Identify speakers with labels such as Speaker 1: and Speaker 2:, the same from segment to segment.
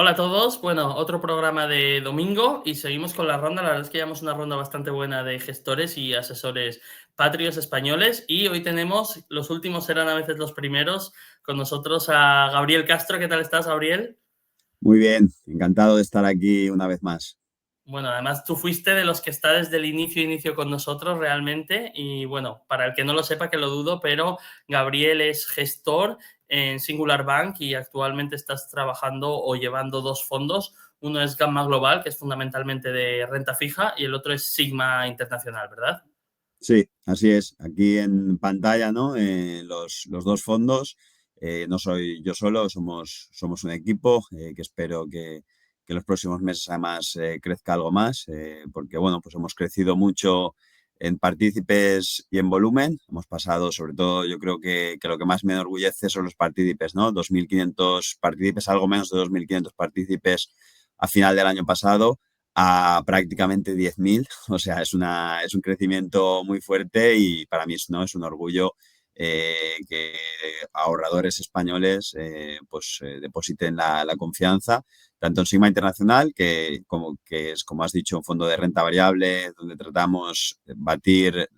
Speaker 1: Hola a todos, bueno, otro programa de domingo y seguimos con la ronda. La verdad es que llevamos una ronda bastante buena de gestores y asesores patrios españoles y hoy tenemos, los últimos serán a veces los primeros, con nosotros a Gabriel Castro. ¿Qué tal estás, Gabriel?
Speaker 2: Muy bien, encantado de estar aquí una vez más.
Speaker 1: Bueno, además tú fuiste de los que está desde el inicio con nosotros realmente y bueno, para el que no lo sepa, que lo dudo, pero Gabriel es gestor en Singular Bank y actualmente estás trabajando o llevando dos fondos. Uno es Gamma Global, que es fundamentalmente de renta fija, y el otro es Sigma Internacional, ¿verdad?
Speaker 2: Sí, así es. Aquí en pantalla, ¿no? Los dos fondos. No soy yo solo, somos un equipo que espero que en los próximos meses además crezca algo más, porque bueno, pues hemos crecido mucho en partícipes y en volumen. Hemos pasado, sobre todo, yo creo que lo que más me enorgullece son los partícipes, ¿no? 2.500 partícipes, algo menos de 2.500 partícipes a final del año pasado a prácticamente 10.000. O sea, es un crecimiento muy fuerte y para mí ¿no? Es un orgullo que ahorradores españoles depositen la confianza tanto en Sigma Internacional, que es, como has dicho, un fondo de renta variable donde tratamos batir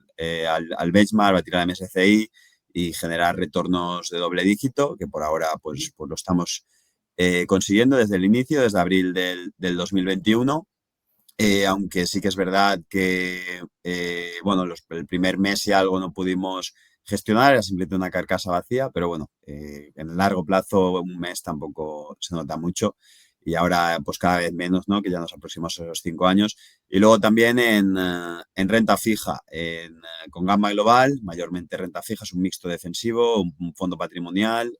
Speaker 2: al benchmark, batir al MSCI y generar retornos de doble dígito, que por ahora pues lo estamos consiguiendo desde el inicio, desde abril del 2021. Aunque sí que es verdad que, bueno, el primer mes y algo no pudimos gestionar, era simplemente una carcasa vacía, pero bueno, en el largo plazo un mes tampoco se nota mucho y ahora pues cada vez menos, ¿no? Que ya nos aproximamos a los 5 años. Y luego también en renta fija, con Gamma Global, mayormente renta fija, es un mixto defensivo, un fondo patrimonial,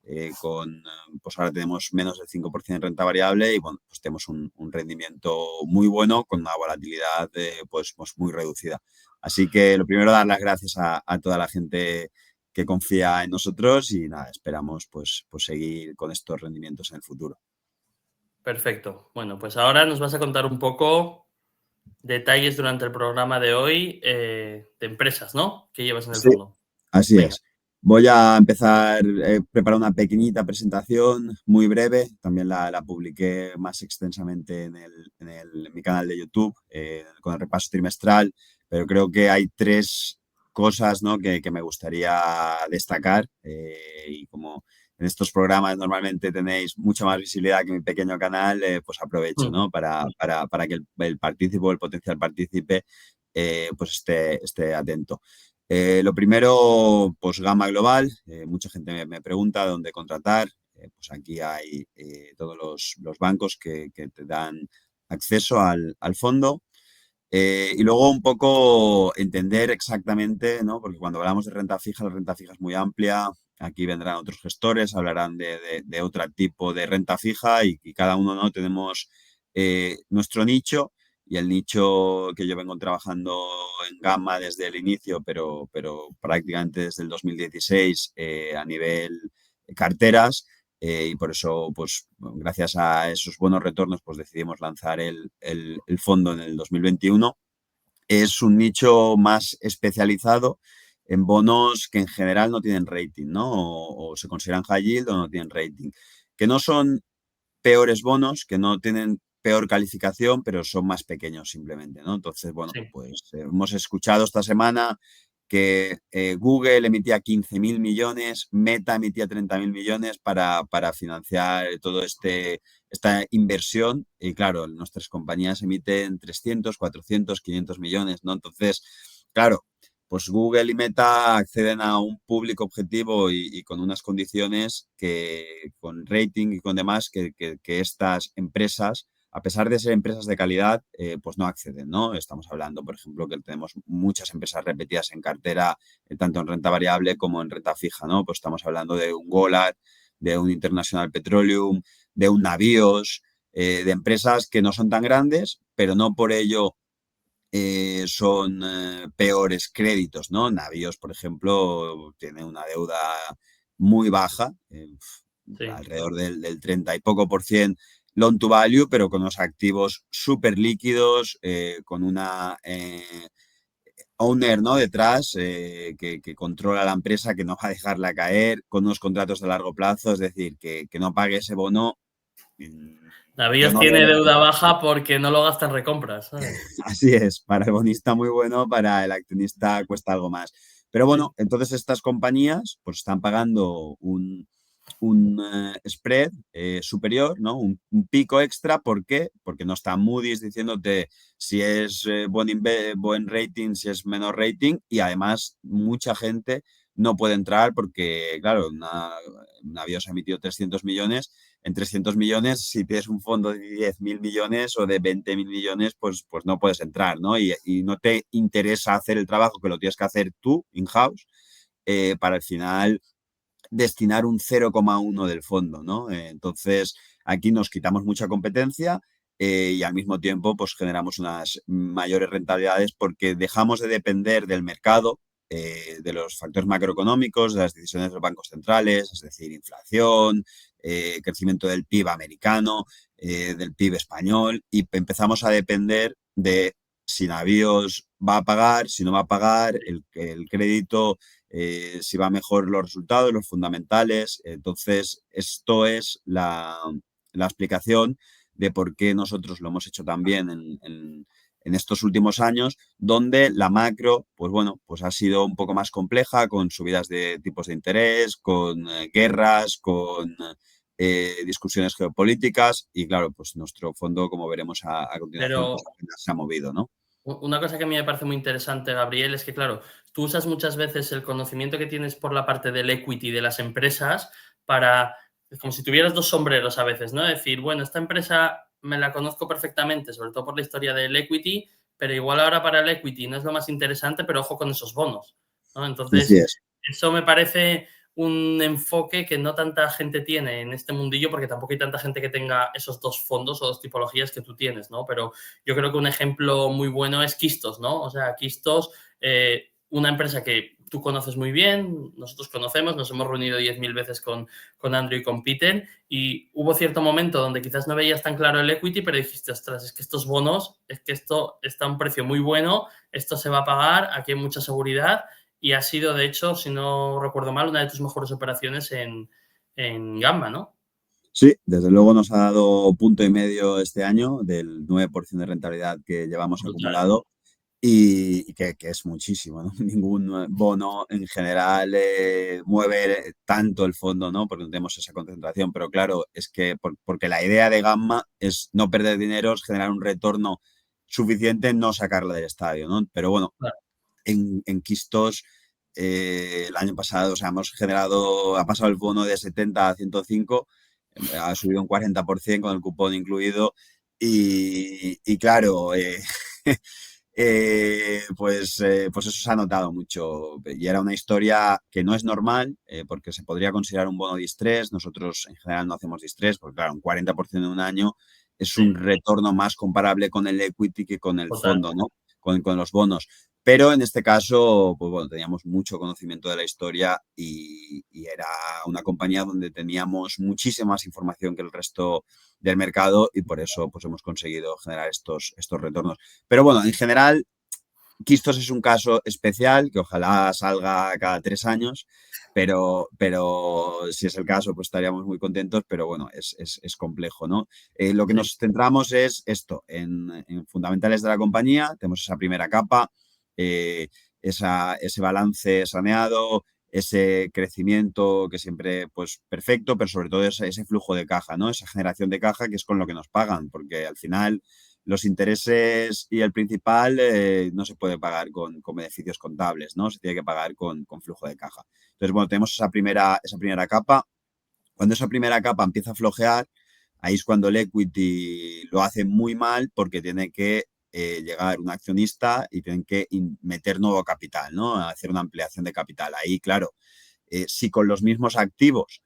Speaker 2: pues ahora tenemos menos del 5% en renta variable y bueno, pues tenemos un rendimiento muy bueno con una volatilidad pues muy reducida. Así que lo primero, dar las gracias a toda la gente que confía en nosotros y nada, esperamos pues seguir con estos rendimientos en el futuro.
Speaker 1: Perfecto. Bueno, pues ahora nos vas a contar un poco detalles durante el programa de hoy de empresas, ¿no? Que llevas en el
Speaker 2: Sí,
Speaker 1: fondo.
Speaker 2: así
Speaker 1: Venga.
Speaker 2: es. Voy a empezar, preparar una pequeñita presentación muy breve. También la publiqué más extensamente en mi canal de YouTube con el repaso trimestral, pero creo que hay tres cosas, ¿no? que me gustaría destacar. Y como en estos programas normalmente tenéis mucha más visibilidad que mi pequeño canal, pues aprovecho,
Speaker 1: Mm.
Speaker 2: ¿no? para que el partícipe o el potencial partícipe pues esté atento. Lo primero, pues Gama Global. Mucha gente me pregunta dónde contratar. Pues aquí hay todos los bancos que te dan acceso al fondo. Y luego un poco entender exactamente, ¿no? Porque cuando hablamos de renta fija, la renta fija es muy amplia. Aquí vendrán otros gestores, hablarán de otro tipo de renta fija y cada uno, ¿no? Tenemos nuestro nicho y el nicho que yo vengo trabajando en Gamma desde el inicio, pero prácticamente desde el 2016 a nivel carteras. Y por eso, pues gracias a esos buenos retornos, pues decidimos lanzar el fondo en el 2021. Es un nicho más especializado en bonos que en general no tienen rating, ¿no? O se consideran high yield o no tienen rating. Que no son peores bonos, que no tienen peor calificación, pero son más pequeños simplemente, ¿no? Entonces, bueno,
Speaker 1: Sí.
Speaker 2: pues hemos escuchado esta semana que Google emitía 15.000 millones, Meta emitía 30.000 millones para financiar esta inversión. Y claro, nuestras compañías emiten 300, 400, 500 millones, ¿no? Entonces, claro, pues Google y Meta acceden a un público objetivo y con unas condiciones con rating y con demás, que estas empresas, a pesar de ser empresas de calidad, pues no acceden, ¿no? Estamos hablando, por ejemplo, que tenemos muchas empresas repetidas en cartera, tanto en renta variable como en renta fija, ¿no? Pues estamos hablando de un Golar, de un International Petroleum, de un Navios, de empresas que no son tan grandes, pero no por ello son peores créditos, ¿no? Navios, por ejemplo, tiene una deuda muy baja,
Speaker 1: Sí.
Speaker 2: alrededor del 30 y poco por cien loan to value, pero con unos activos súper líquidos, con una owner, ¿no? Detrás que controla la empresa, que no va a dejarla caer, con unos contratos de largo plazo, es decir, que no pague ese bono Yo
Speaker 1: Navíos
Speaker 2: no
Speaker 1: tiene
Speaker 2: veo.
Speaker 1: deuda baja porque no lo gasta en recompras, ¿sabes?
Speaker 2: Así es, para el bonista muy bueno, para el accionista cuesta algo más. Pero
Speaker 1: Sí.
Speaker 2: bueno, entonces estas compañías pues están pagando un spread superior, ¿no? Un pico extra. ¿Por qué? Porque no está Moody's diciéndote si es buen rating, si es menor rating, y además mucha gente no puede entrar porque, claro, Navios ha emitido 300 millones. En 300 millones, si tienes un fondo de 10.000 millones o de 20.000 millones, pues no puedes entrar, ¿no? Y no te interesa hacer el trabajo que lo tienes que hacer tú, in-house, para al final destinar un 0,1 del fondo, ¿no? Entonces, aquí nos quitamos mucha competencia y al mismo tiempo, pues generamos unas mayores rentabilidades porque dejamos de depender del mercado, de los factores macroeconómicos, de las decisiones de los bancos centrales, es decir, inflación, crecimiento del PIB americano, del PIB español, y empezamos a depender de si Navíos va a pagar, si no va a pagar, el crédito, si va mejor los resultados, los fundamentales. Entonces, esto es la explicación de por qué nosotros lo hemos hecho también en estos últimos años, donde la macro, pues bueno, pues ha sido un poco más compleja, con subidas de tipos de interés, con guerras, con discusiones geopolíticas, y claro, pues nuestro fondo, como veremos a continuación, pues
Speaker 1: Pero
Speaker 2: apenas se ha movido, ¿no?
Speaker 1: una cosa que a mí me parece muy interesante, Gabriel, es que, claro, tú usas muchas veces el conocimiento que tienes por la parte del equity de las empresas para, como si tuvieras dos sombreros a veces, ¿no? Decir, bueno, esta empresa me la conozco perfectamente, sobre todo por la historia del equity, pero igual ahora para el equity no es lo más interesante, pero ojo con esos bonos, ¿no?
Speaker 2: Así
Speaker 1: Entonces,
Speaker 2: es.
Speaker 1: eso me parece un enfoque que no tanta gente tiene en este mundillo, porque tampoco hay tanta gente que tenga esos dos fondos o dos tipologías que tú tienes, ¿no? Pero yo creo que un ejemplo muy bueno es Quistos, ¿no? O sea, Quistos, una empresa que tú conoces muy bien, nosotros conocemos, nos hemos reunido 10.000 veces con Andrew y con Peter, y hubo cierto momento donde quizás no veías tan claro el equity, pero dijiste, ostras, es que estos bonos, es que esto está a un precio muy bueno, esto se va a pagar, aquí hay mucha seguridad, y ha sido, de hecho, si no recuerdo mal, una de tus mejores operaciones en Gamma, ¿no?
Speaker 2: Sí, desde luego nos ha dado punto y medio este año del 9% de rentabilidad que llevamos
Speaker 1: Brutal.
Speaker 2: acumulado y que es muchísimo, ¿no? Ningún bono en general mueve tanto el fondo, ¿no? Porque no tenemos esa concentración, pero claro, es que porque la idea de Gamma es no perder dinero, es generar un retorno suficiente, no sacarla del estadio, ¿no? Pero bueno,
Speaker 1: Claro.
Speaker 2: en Quistos el año pasado, o sea, ha pasado el bono de 70 a 105, ha subido un 40% con el cupón incluido y claro, pues eso se ha notado mucho y era una historia que no es normal porque se podría considerar un bono distrés. Nosotros en general no hacemos distrés porque claro, un 40% en un año es un
Speaker 1: Sí,
Speaker 2: retorno más comparable con el equity que con el
Speaker 1: total.
Speaker 2: fondo, ¿no? Con los bonos. Pero en este caso, pues bueno, teníamos mucho conocimiento de la historia y era una compañía donde teníamos muchísima más información que el resto del mercado y por eso pues hemos conseguido generar estos retornos. Pero bueno, en general, Quistos es un caso especial que ojalá salga cada 3 años, pero si es el caso, pues estaríamos muy contentos, pero bueno, es complejo, ¿no? Lo que
Speaker 1: Sí,
Speaker 2: nos centramos es esto, en fundamentales de la compañía, tenemos esa primera capa, eh, ese balance saneado, ese crecimiento que siempre, pues perfecto, pero sobre todo ese flujo de caja, ¿no? Esa generación de caja que es con lo que nos pagan, porque al final los intereses y el principal no se puede pagar con beneficios contables, ¿no? Se tiene que pagar con flujo de caja. Entonces, bueno, tenemos esa primera capa. Cuando esa primera capa empieza a flojear, ahí es cuando el equity lo hace muy mal porque tiene que llegar un accionista y tienen que meter nuevo capital, ¿no? Hacer una ampliación de capital. Ahí, claro, si con los mismos activos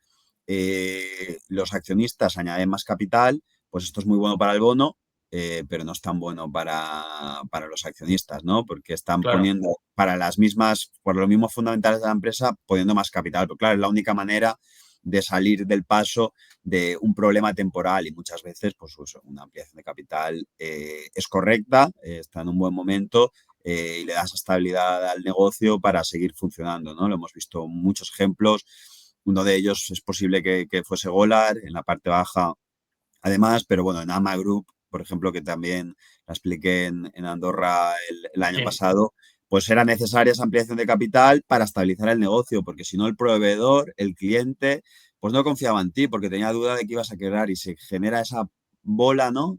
Speaker 2: los accionistas añaden más capital, pues esto es muy bueno para el bono, pero no es tan bueno para los accionistas, ¿no? Porque están
Speaker 1: claro.
Speaker 2: poniendo por los mismos fundamentales de la empresa, poniendo más capital. Pero claro, es la única manera de salir del paso de un problema temporal y muchas veces pues una ampliación de capital es correcta, está en un buen momento y le das estabilidad al negocio para seguir funcionando, ¿no? Lo hemos visto muchos ejemplos. Uno de ellos es posible que fuese Golar. En la parte baja además, pero bueno, en AMA Group, por ejemplo, que también la expliqué en Andorra el año
Speaker 1: Sí,
Speaker 2: pasado, pues era necesaria esa ampliación de capital para estabilizar el negocio, porque si no el proveedor, el cliente, pues no confiaba en ti, porque tenía duda de que ibas a quebrar y se genera esa bola, ¿no?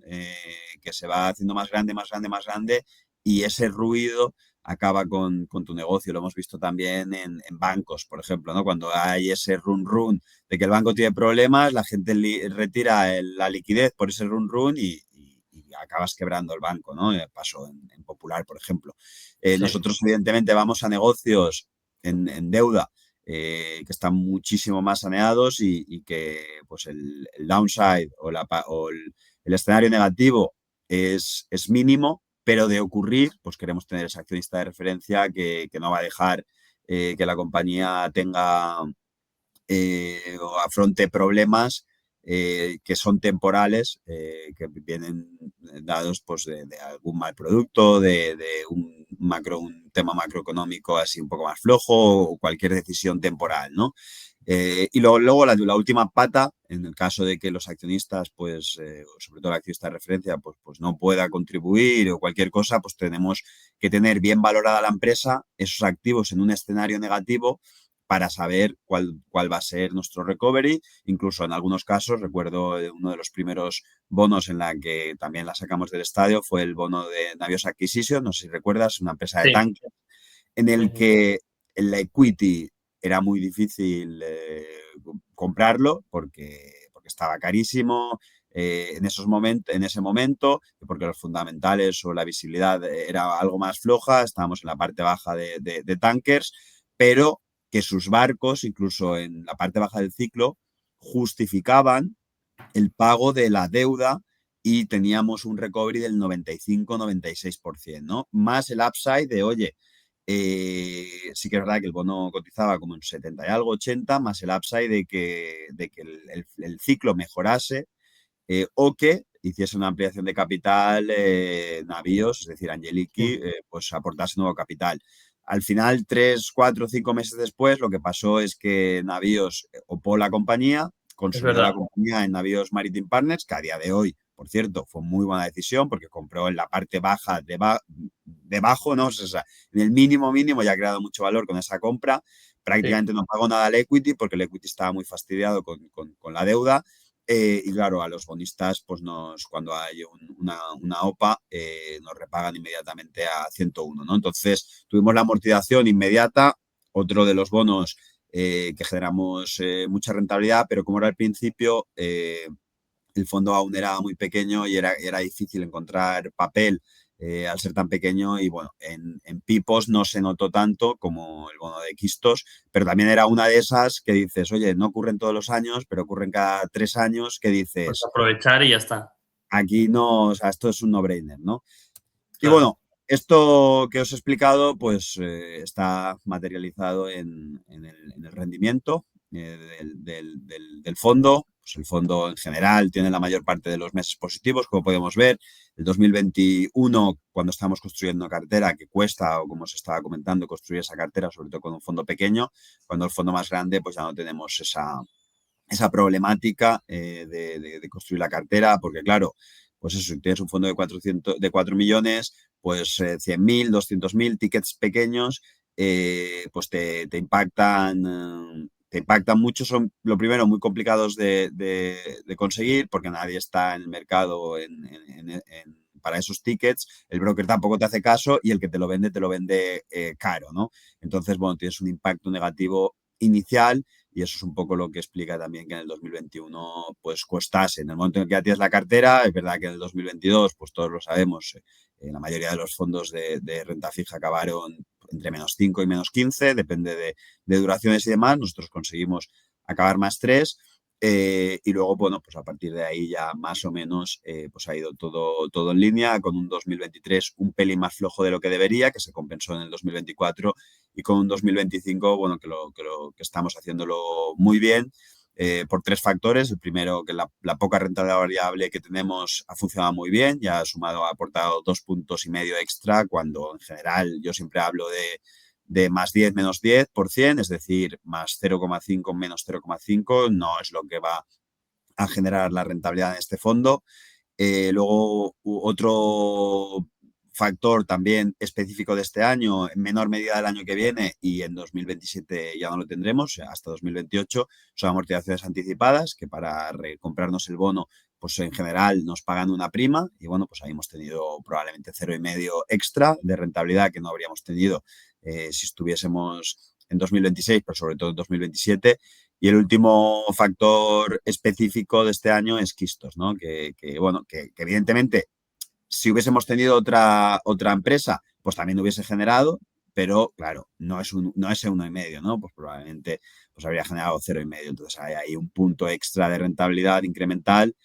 Speaker 2: Que se va haciendo más grande, más grande, más grande y ese ruido acaba con tu negocio. Lo hemos visto también en bancos, por ejemplo, ¿no? Cuando hay ese run de que el banco tiene problemas, la gente retira la liquidez por ese run y acabas quebrando el banco, ¿no? Pasó en Popular, por ejemplo.
Speaker 1: sí,
Speaker 2: Nosotros, evidentemente, vamos a negocios en deuda que están muchísimo más saneados y que pues el downside o el escenario negativo es mínimo, pero de ocurrir, pues queremos tener ese accionista de referencia que no va a dejar que la compañía tenga o afronte problemas que son temporales, que vienen dados pues, de algún mal producto, de un tema macroeconómico así un poco más flojo o cualquier decisión temporal, ¿no? Y luego la última pata, en el caso de que los accionistas, pues, sobre todo el accionista de referencia, pues no pueda contribuir o cualquier cosa, pues tenemos que tener bien valorada la empresa, esos activos en un escenario negativo para saber cuál va a ser nuestro recovery. Incluso en algunos casos, recuerdo uno de los primeros bonos en la que también la sacamos del estadio, fue el bono de Navios Acquisition, no sé si recuerdas, una empresa de
Speaker 1: sí.
Speaker 2: tanques, en el
Speaker 1: Ujú.
Speaker 2: que la equity era muy difícil comprarlo porque estaba carísimo en ese momento, porque los fundamentales o la visibilidad era algo más floja, estábamos en la parte baja de tankers, pero que sus barcos, incluso en la parte baja del ciclo, justificaban el pago de la deuda y teníamos un recovery del 95-96%, ¿no? Más el upside de, oye, sí que es verdad que el bono cotizaba como en 70 y algo, 80, más el upside de que el ciclo mejorase o que hiciese una ampliación de capital Navíos, es decir, Angeliki,
Speaker 1: Mm.
Speaker 2: pues aportase nuevo capital. Al final, 3, 4, 5 meses después, lo que pasó es que Navíos opó la compañía,
Speaker 1: Es
Speaker 2: consolidó
Speaker 1: verdad.
Speaker 2: la compañía en Navíos Maritime Partners, que a día de hoy, por cierto, fue muy buena decisión porque compró en la parte baja, debajo, ¿no? O sea, en el mínimo mínimo ya ha creado mucho valor con esa compra.
Speaker 1: Sí,
Speaker 2: Prácticamente no pagó nada al equity porque el equity estaba muy fastidiado con la deuda y claro, a los bonistas, pues cuando hay una OPA, nos repagan inmediatamente a 101, ¿no? Entonces, tuvimos la amortización inmediata, otro de los bonos que generamos mucha rentabilidad, pero como era al principio, el fondo aún era muy pequeño y era difícil encontrar papel al ser tan pequeño y bueno, en Pipos no se notó tanto como el bono de Quistos, pero también era una de esas que dices, oye, no ocurren todos los años, pero ocurren cada 3 años que
Speaker 1: pues
Speaker 2: dices,
Speaker 1: aprovechar y ya está.
Speaker 2: aquí no, o sea, esto es un no-brainer, ¿no? Y
Speaker 1: Claro.
Speaker 2: bueno, esto que os he explicado, pues está materializado en el rendimiento del fondo. Pues el fondo en general tiene la mayor parte de los meses positivos, como podemos ver. El 2021, cuando estamos construyendo cartera, que cuesta, o como se estaba comentando, construir esa cartera, sobre todo con un fondo pequeño, cuando el fondo más grande, pues ya no tenemos esa problemática de construir la cartera, porque claro, pues eso, si tienes un fondo de 4 millones, pues 100.000, 200.000 tickets pequeños, pues te impactan mucho, son lo primero muy complicados de conseguir porque nadie está en el mercado para esos tickets, el broker tampoco te hace caso y el que te lo vende caro, ¿no? Entonces, bueno, tienes un impacto negativo inicial y eso es un poco lo que explica también que en el 2021 pues costase. En el momento en el que ya tienes la cartera, es verdad que en el 2022, pues todos lo sabemos, la mayoría de los fondos de renta fija acabaron entre -5 y -15, depende de duraciones y demás. Nosotros conseguimos acabar +3 y luego, bueno, pues a partir de ahí ya más o menos pues ha ido todo en línea, con un 2023 un pelín más flojo de lo que debería, que se compensó en el 2024 y con un 2025, bueno, que estamos haciéndolo muy bien por 3 factores. El primero, que la poca rentabilidad variable que tenemos ha funcionado muy bien, ya ha sumado, ha aportado 2,5 puntos extra, cuando en general yo siempre hablo de +10, -10%, es decir, +0,5, -0,5, no es lo que va a generar la rentabilidad en este fondo. Luego, otro factor también específico de este año, en menor medida del año que viene, y en 2027 ya no lo tendremos, hasta 2028, son amortizaciones anticipadas, que para comprarnos el bono, pues en general nos pagan una prima, y bueno, pues ahí hemos tenido probablemente 0,5 extra de rentabilidad que no habríamos tenido si estuviésemos en 2026, pero sobre todo en 2027. Y el último factor específico de este año es Quistos, ¿no? Bueno, que evidentemente, si hubiésemos tenido otra empresa, pues también hubiese generado, pero claro, no es 1,5, ¿no? Pues probablemente pues habría generado 0,5. Entonces hay ahí un punto extra de rentabilidad incremental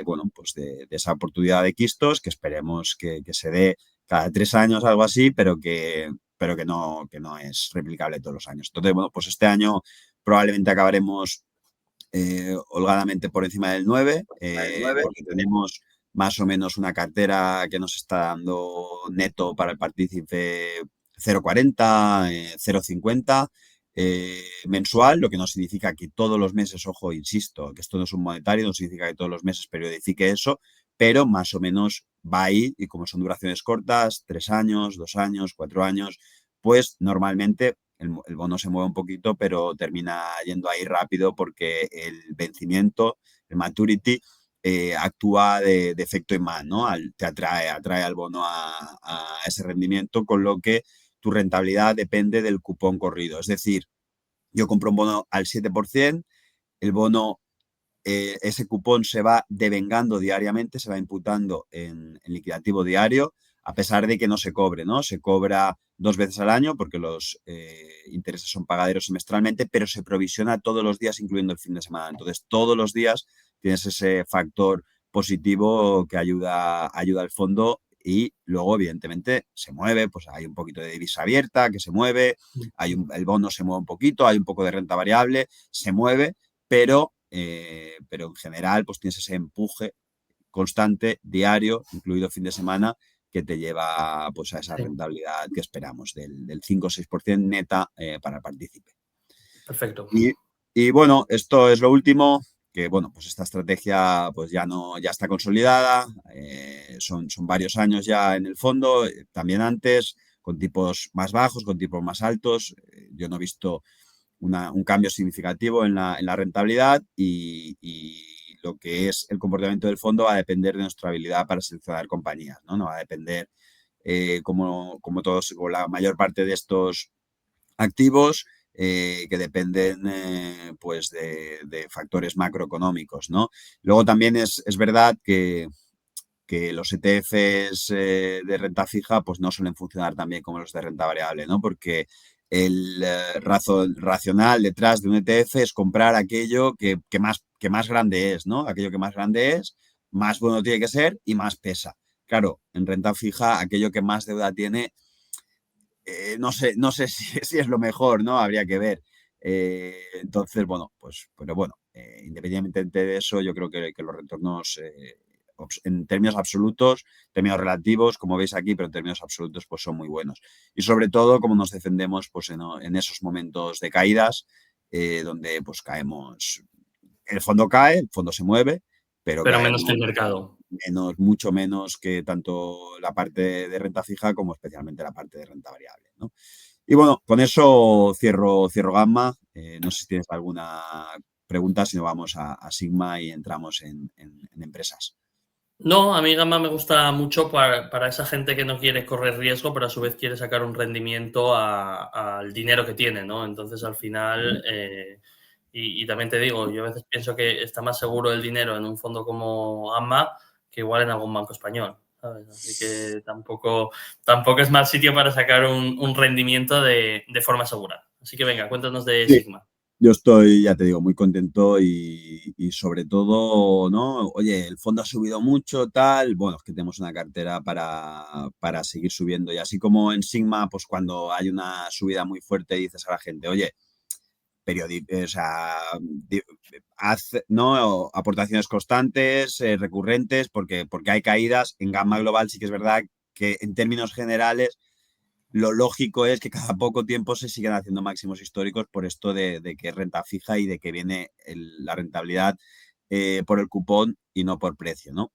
Speaker 2: bueno, pues de esa oportunidad de Quistos, que esperemos que se dé cada 3 años, algo así, pero que no es replicable todos los años. Entonces, bueno, pues este año probablemente acabaremos holgadamente por encima del 9, porque tenemos más o menos una cartera que nos está dando neto para el partícipe 0,40, 0,50 mensual, lo que no significa que todos los meses, ojo, insisto, que esto no es un monetario, no significa que todos los meses periodifique eso, pero más o menos va ahí, y como son duraciones cortas, 3 años, 2 años, 4 años, pues normalmente el bono se mueve un poquito, pero termina yendo ahí rápido porque el vencimiento, el maturity, actúa de efecto imán, ¿no? Te atrae al bono a ese rendimiento, con lo que tu rentabilidad depende del cupón corrido. Es decir, yo compro un bono al 7%, el bono, ese cupón se va devengando diariamente, se va imputando en liquidativo diario, a pesar de que no se cobre, ¿no? Se cobra 2 veces al año porque los intereses son pagaderos semestralmente, pero se provisiona todos los días, incluyendo el fin de semana. Entonces, todos los días tienes ese factor positivo que ayuda al fondo, y luego, evidentemente, se mueve, pues hay un poquito de divisa abierta que se mueve, el bono se mueve un poquito, hay un poco de renta variable, se mueve, pero en general pues tienes ese empuje constante, diario, incluido fin de semana, que te lleva pues a esa rentabilidad que esperamos del 5 o 6% neta para el partícipe.
Speaker 1: Perfecto.
Speaker 2: Y bueno, esto es lo último, que bueno, pues esta estrategia pues ya está consolidada, son varios años ya en el fondo, también antes, con tipos más bajos, con tipos más altos. Yo no he visto un cambio significativo en la rentabilidad, y lo que es el comportamiento del fondo va a depender de nuestra habilidad para seleccionar compañías, ¿no? No va a depender, como todos, o la mayor parte de estos activos, que dependen pues de factores macroeconómicos, ¿no? Luego también es verdad que los ETFs de renta fija pues no suelen funcionar tan bien como los de renta variable, ¿no? Porque el racional detrás de un ETF es comprar aquello que más grande es, ¿no? Aquello que más grande es, más bueno tiene que ser y más pesa. Claro, en renta fija, aquello que más deuda tiene, no sé si es lo mejor, ¿no? Habría que ver. Entonces, bueno, pues, pero bueno, independientemente de eso, yo creo que los retornos en términos absolutos, términos relativos, como veis aquí, pero en términos absolutos, pues son muy buenos. Y sobre todo, como nos defendemos pues en esos momentos de caídas, donde pues caemos, el fondo cae, el fondo se mueve, pero
Speaker 1: Pero
Speaker 2: caemos
Speaker 1: menos que el mercado.
Speaker 2: mucho menos que tanto la parte de renta fija como especialmente la parte de renta variable, ¿no? Y bueno, con eso cierro Gamma. No sé si tienes alguna pregunta, si no vamos a Sigma y entramos en empresas.
Speaker 1: No, a mí Gamma me gusta mucho para esa gente que no quiere correr riesgo, pero a su vez quiere sacar un rendimiento al dinero que tiene, ¿no? Entonces, al final, y también te digo, yo a veces pienso que está más seguro el dinero en un fondo como Gamma que igual en algún banco español, ¿sabes? Así que tampoco es mal sitio para sacar un rendimiento de forma segura. Así que venga, cuéntanos de
Speaker 2: Sí.
Speaker 1: Sigma.
Speaker 2: Yo estoy, ya te digo, muy contento, y sobre todo, ¿no? Oye, el fondo ha subido mucho, tal. Bueno, es que tenemos una cartera para seguir subiendo. Y así como en Sigma, pues cuando hay una subida muy fuerte, dices a la gente, oye, o sea, haz, ¿no? Aportaciones constantes, recurrentes, porque hay caídas. En Gamma Global sí que es verdad que en términos generales lo lógico es que cada poco tiempo se sigan haciendo máximos históricos por esto de que es renta fija y de que viene la rentabilidad por el cupón y no por precio, ¿no?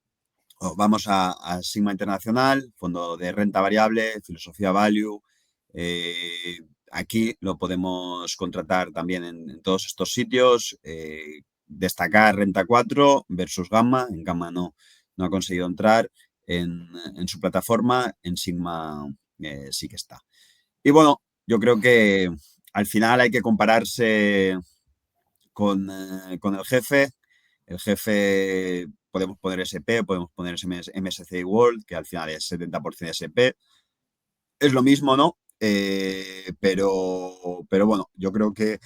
Speaker 2: Vamos a Sigma Internacional, fondo de renta variable, filosofía value. Aquí lo podemos contratar también en todos estos sitios. Destacar renta 4 versus Gamma. En Gamma no ha conseguido entrar en su plataforma. En Sigma sí que está. Y bueno, yo creo que al final hay que compararse con el jefe. El jefe podemos poner SP, podemos poner MSCI World, que al final es 70% SP. Es lo mismo, ¿no? Pero bueno, yo creo que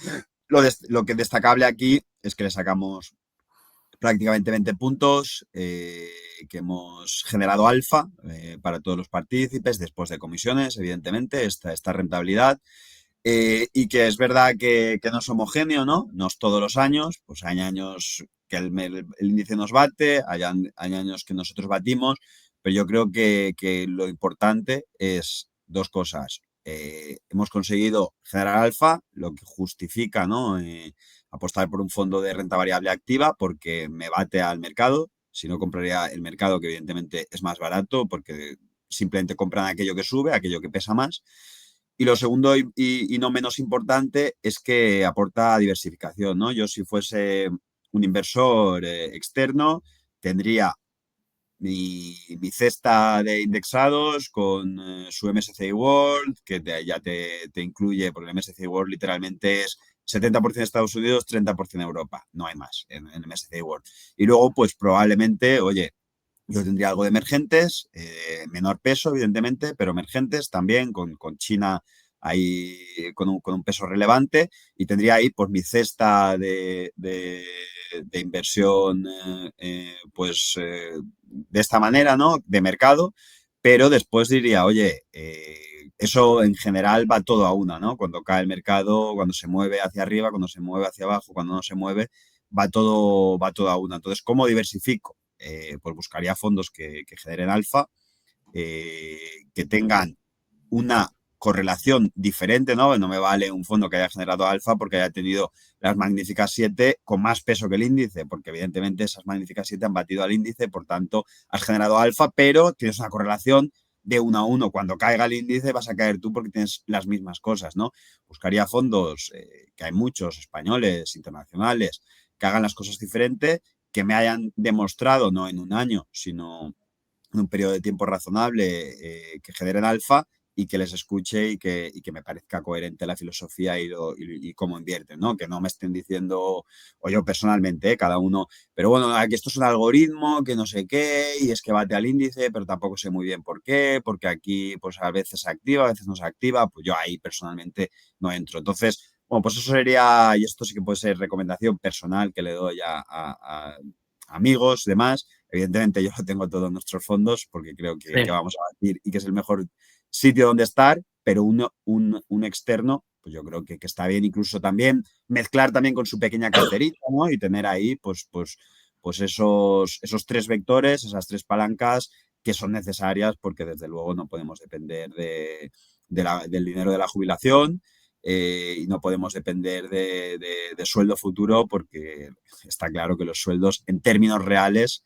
Speaker 2: lo que destacable aquí es que le sacamos prácticamente 20 puntos, que hemos generado alfa para todos los partícipes, después de comisiones, evidentemente, esta rentabilidad. Y que es verdad que no es homogéneo, ¿no? No es todos los años, pues hay años que el índice nos bate, hay años que nosotros batimos, pero yo creo que lo importante es dos cosas. Hemos conseguido generar alfa, lo que justifica, ¿no? Apostar por un fondo de renta variable activa porque me bate al mercado. Si no, compraría el mercado, que evidentemente es más barato porque simplemente compran aquello que sube, aquello que pesa más. Y lo segundo y no menos importante es que aporta diversificación, ¿no? Yo si fuese un inversor externo tendría mi cesta de indexados con su MSCI World, que ya te incluye, porque el MSCI World literalmente es 70% Estados Unidos, 30% Europa, no hay más en MSCI World. Y luego, pues probablemente, oye, yo tendría algo de emergentes, menor peso, evidentemente, pero emergentes también, con China ahí con un peso relevante, y tendría ahí pues mi cesta de inversión pues de esta manera, ¿no? De mercado, pero después diría, oye, eso en general va todo a una, ¿no? Cuando cae el mercado, cuando se mueve hacia arriba, cuando se mueve hacia abajo, cuando no se mueve, va todo a una. Entonces, ¿cómo diversifico? Pues buscaría fondos que generen alfa, que tengan una correlación diferente, ¿no? No me vale un fondo que haya generado alfa porque haya tenido las magníficas 7 con más peso que el índice, porque evidentemente esas magníficas 7 han batido al índice, por tanto, has generado alfa, pero tienes una correlación de 1 a 1. Cuando caiga el índice vas a caer tú porque tienes las mismas cosas, ¿no? Buscaría fondos, que hay muchos, españoles, internacionales, que hagan las cosas diferentes, que me hayan demostrado, no en un año, sino en un periodo de tiempo razonable, que generen alfa y que les escuche y que me parezca coherente la filosofía y cómo invierten, ¿no? Que no me estén diciendo, o yo personalmente, cada uno, pero bueno, aquí esto es un algoritmo, que no sé qué, y es que bate al índice, pero tampoco sé muy bien por qué, porque aquí pues a veces se activa, a veces no se activa, pues yo ahí personalmente no entro. Entonces, bueno, pues eso sería, y esto sí que puede ser recomendación personal que le doy a amigos, demás. Evidentemente yo lo tengo todo en nuestros fondos porque creo que
Speaker 1: Sí.
Speaker 2: vamos a batir y que es el mejor sitio donde estar, pero un externo, pues yo creo que está bien incluso también mezclar también con su pequeña carterita, ¿no? Y tener ahí pues esos tres vectores, esas tres palancas que son necesarias porque desde luego no podemos depender del dinero de la jubilación, y no podemos depender de sueldo futuro porque está claro que los sueldos en términos reales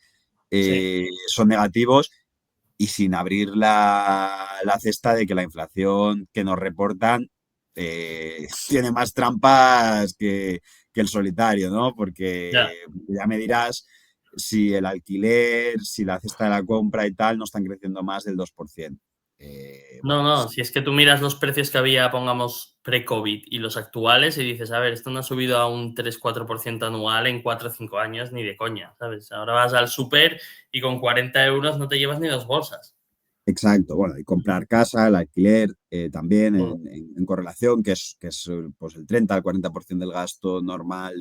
Speaker 1: Sí.
Speaker 2: son negativos y sin abrir la cesta de que la inflación que nos reportan tiene más trampas que el solitario, ¿no?
Speaker 1: Ya.
Speaker 2: Porque ya me dirás si el alquiler, si la cesta de la compra y tal no están creciendo más del 2%.
Speaker 1: No,
Speaker 2: Bueno,
Speaker 1: no, si es que tú miras los precios que había, pongamos, pre-COVID y los actuales y dices, a ver, esto no ha subido a un 3-4% anual en 4 o 5 años ni de coña, ¿sabes? Ahora vas al súper y con 40 euros no te llevas ni 2 bolsas.
Speaker 2: exacto, bueno, y comprar casa, el alquiler también
Speaker 1: Mm.
Speaker 2: en correlación, que es pues el 30 al 40% del gasto normal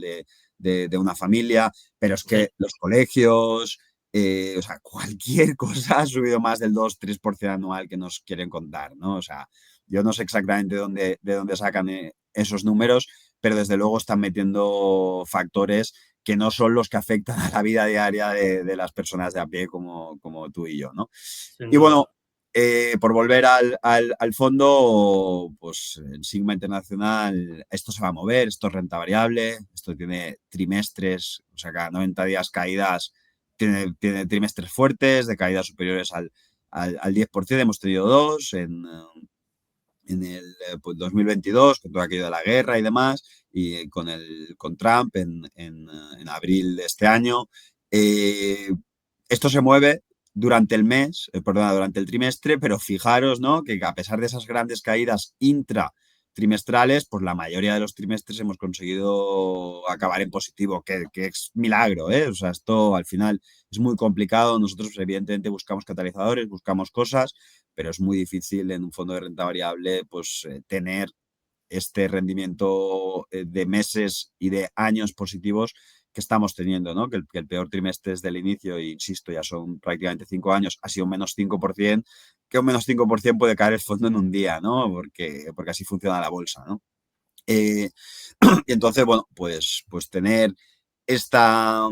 Speaker 2: de una familia, pero es
Speaker 1: Sí.
Speaker 2: que los colegios, o sea, cualquier cosa ha subido más del 2-3% anual que nos quieren contar, ¿no? O sea, yo no sé exactamente de dónde sacan esos números, pero desde luego están metiendo factores que no son los que afectan a la vida diaria de las personas de a pie como tú y yo, ¿no?
Speaker 1: Sin
Speaker 2: Y bueno,
Speaker 1: duda.
Speaker 2: por volver al fondo, pues en Sigma Internacional esto se va a mover, esto es renta variable, esto tiene trimestres, o sea, cada 90 días caídas, tiene trimestres fuertes, de caídas superiores al 10%, hemos tenido dos en el pues 2022, con todo aquello de la guerra y demás, y con Trump en abril de este año. Esto se mueve durante el mes, perdona, durante el trimestre, pero fijaros, ¿no? Que a pesar de esas grandes caídas intratrimestrales, pues la mayoría de los trimestres hemos conseguido acabar en positivo, que es milagro, ¿eh? O sea, esto al final es muy complicado. Nosotros, evidentemente, buscamos catalizadores, buscamos cosas, pero es muy difícil en un fondo de renta variable, pues, tener este rendimiento de meses y de años positivos que estamos teniendo, ¿no? Que el peor trimestre desde el inicio, e insisto, ya son prácticamente 5 años, ha sido un menos 5%, que un menos 5% puede caer el fondo en un día, ¿no? Porque así funciona la bolsa, ¿no? Eh, y entonces, bueno, pues tener esta,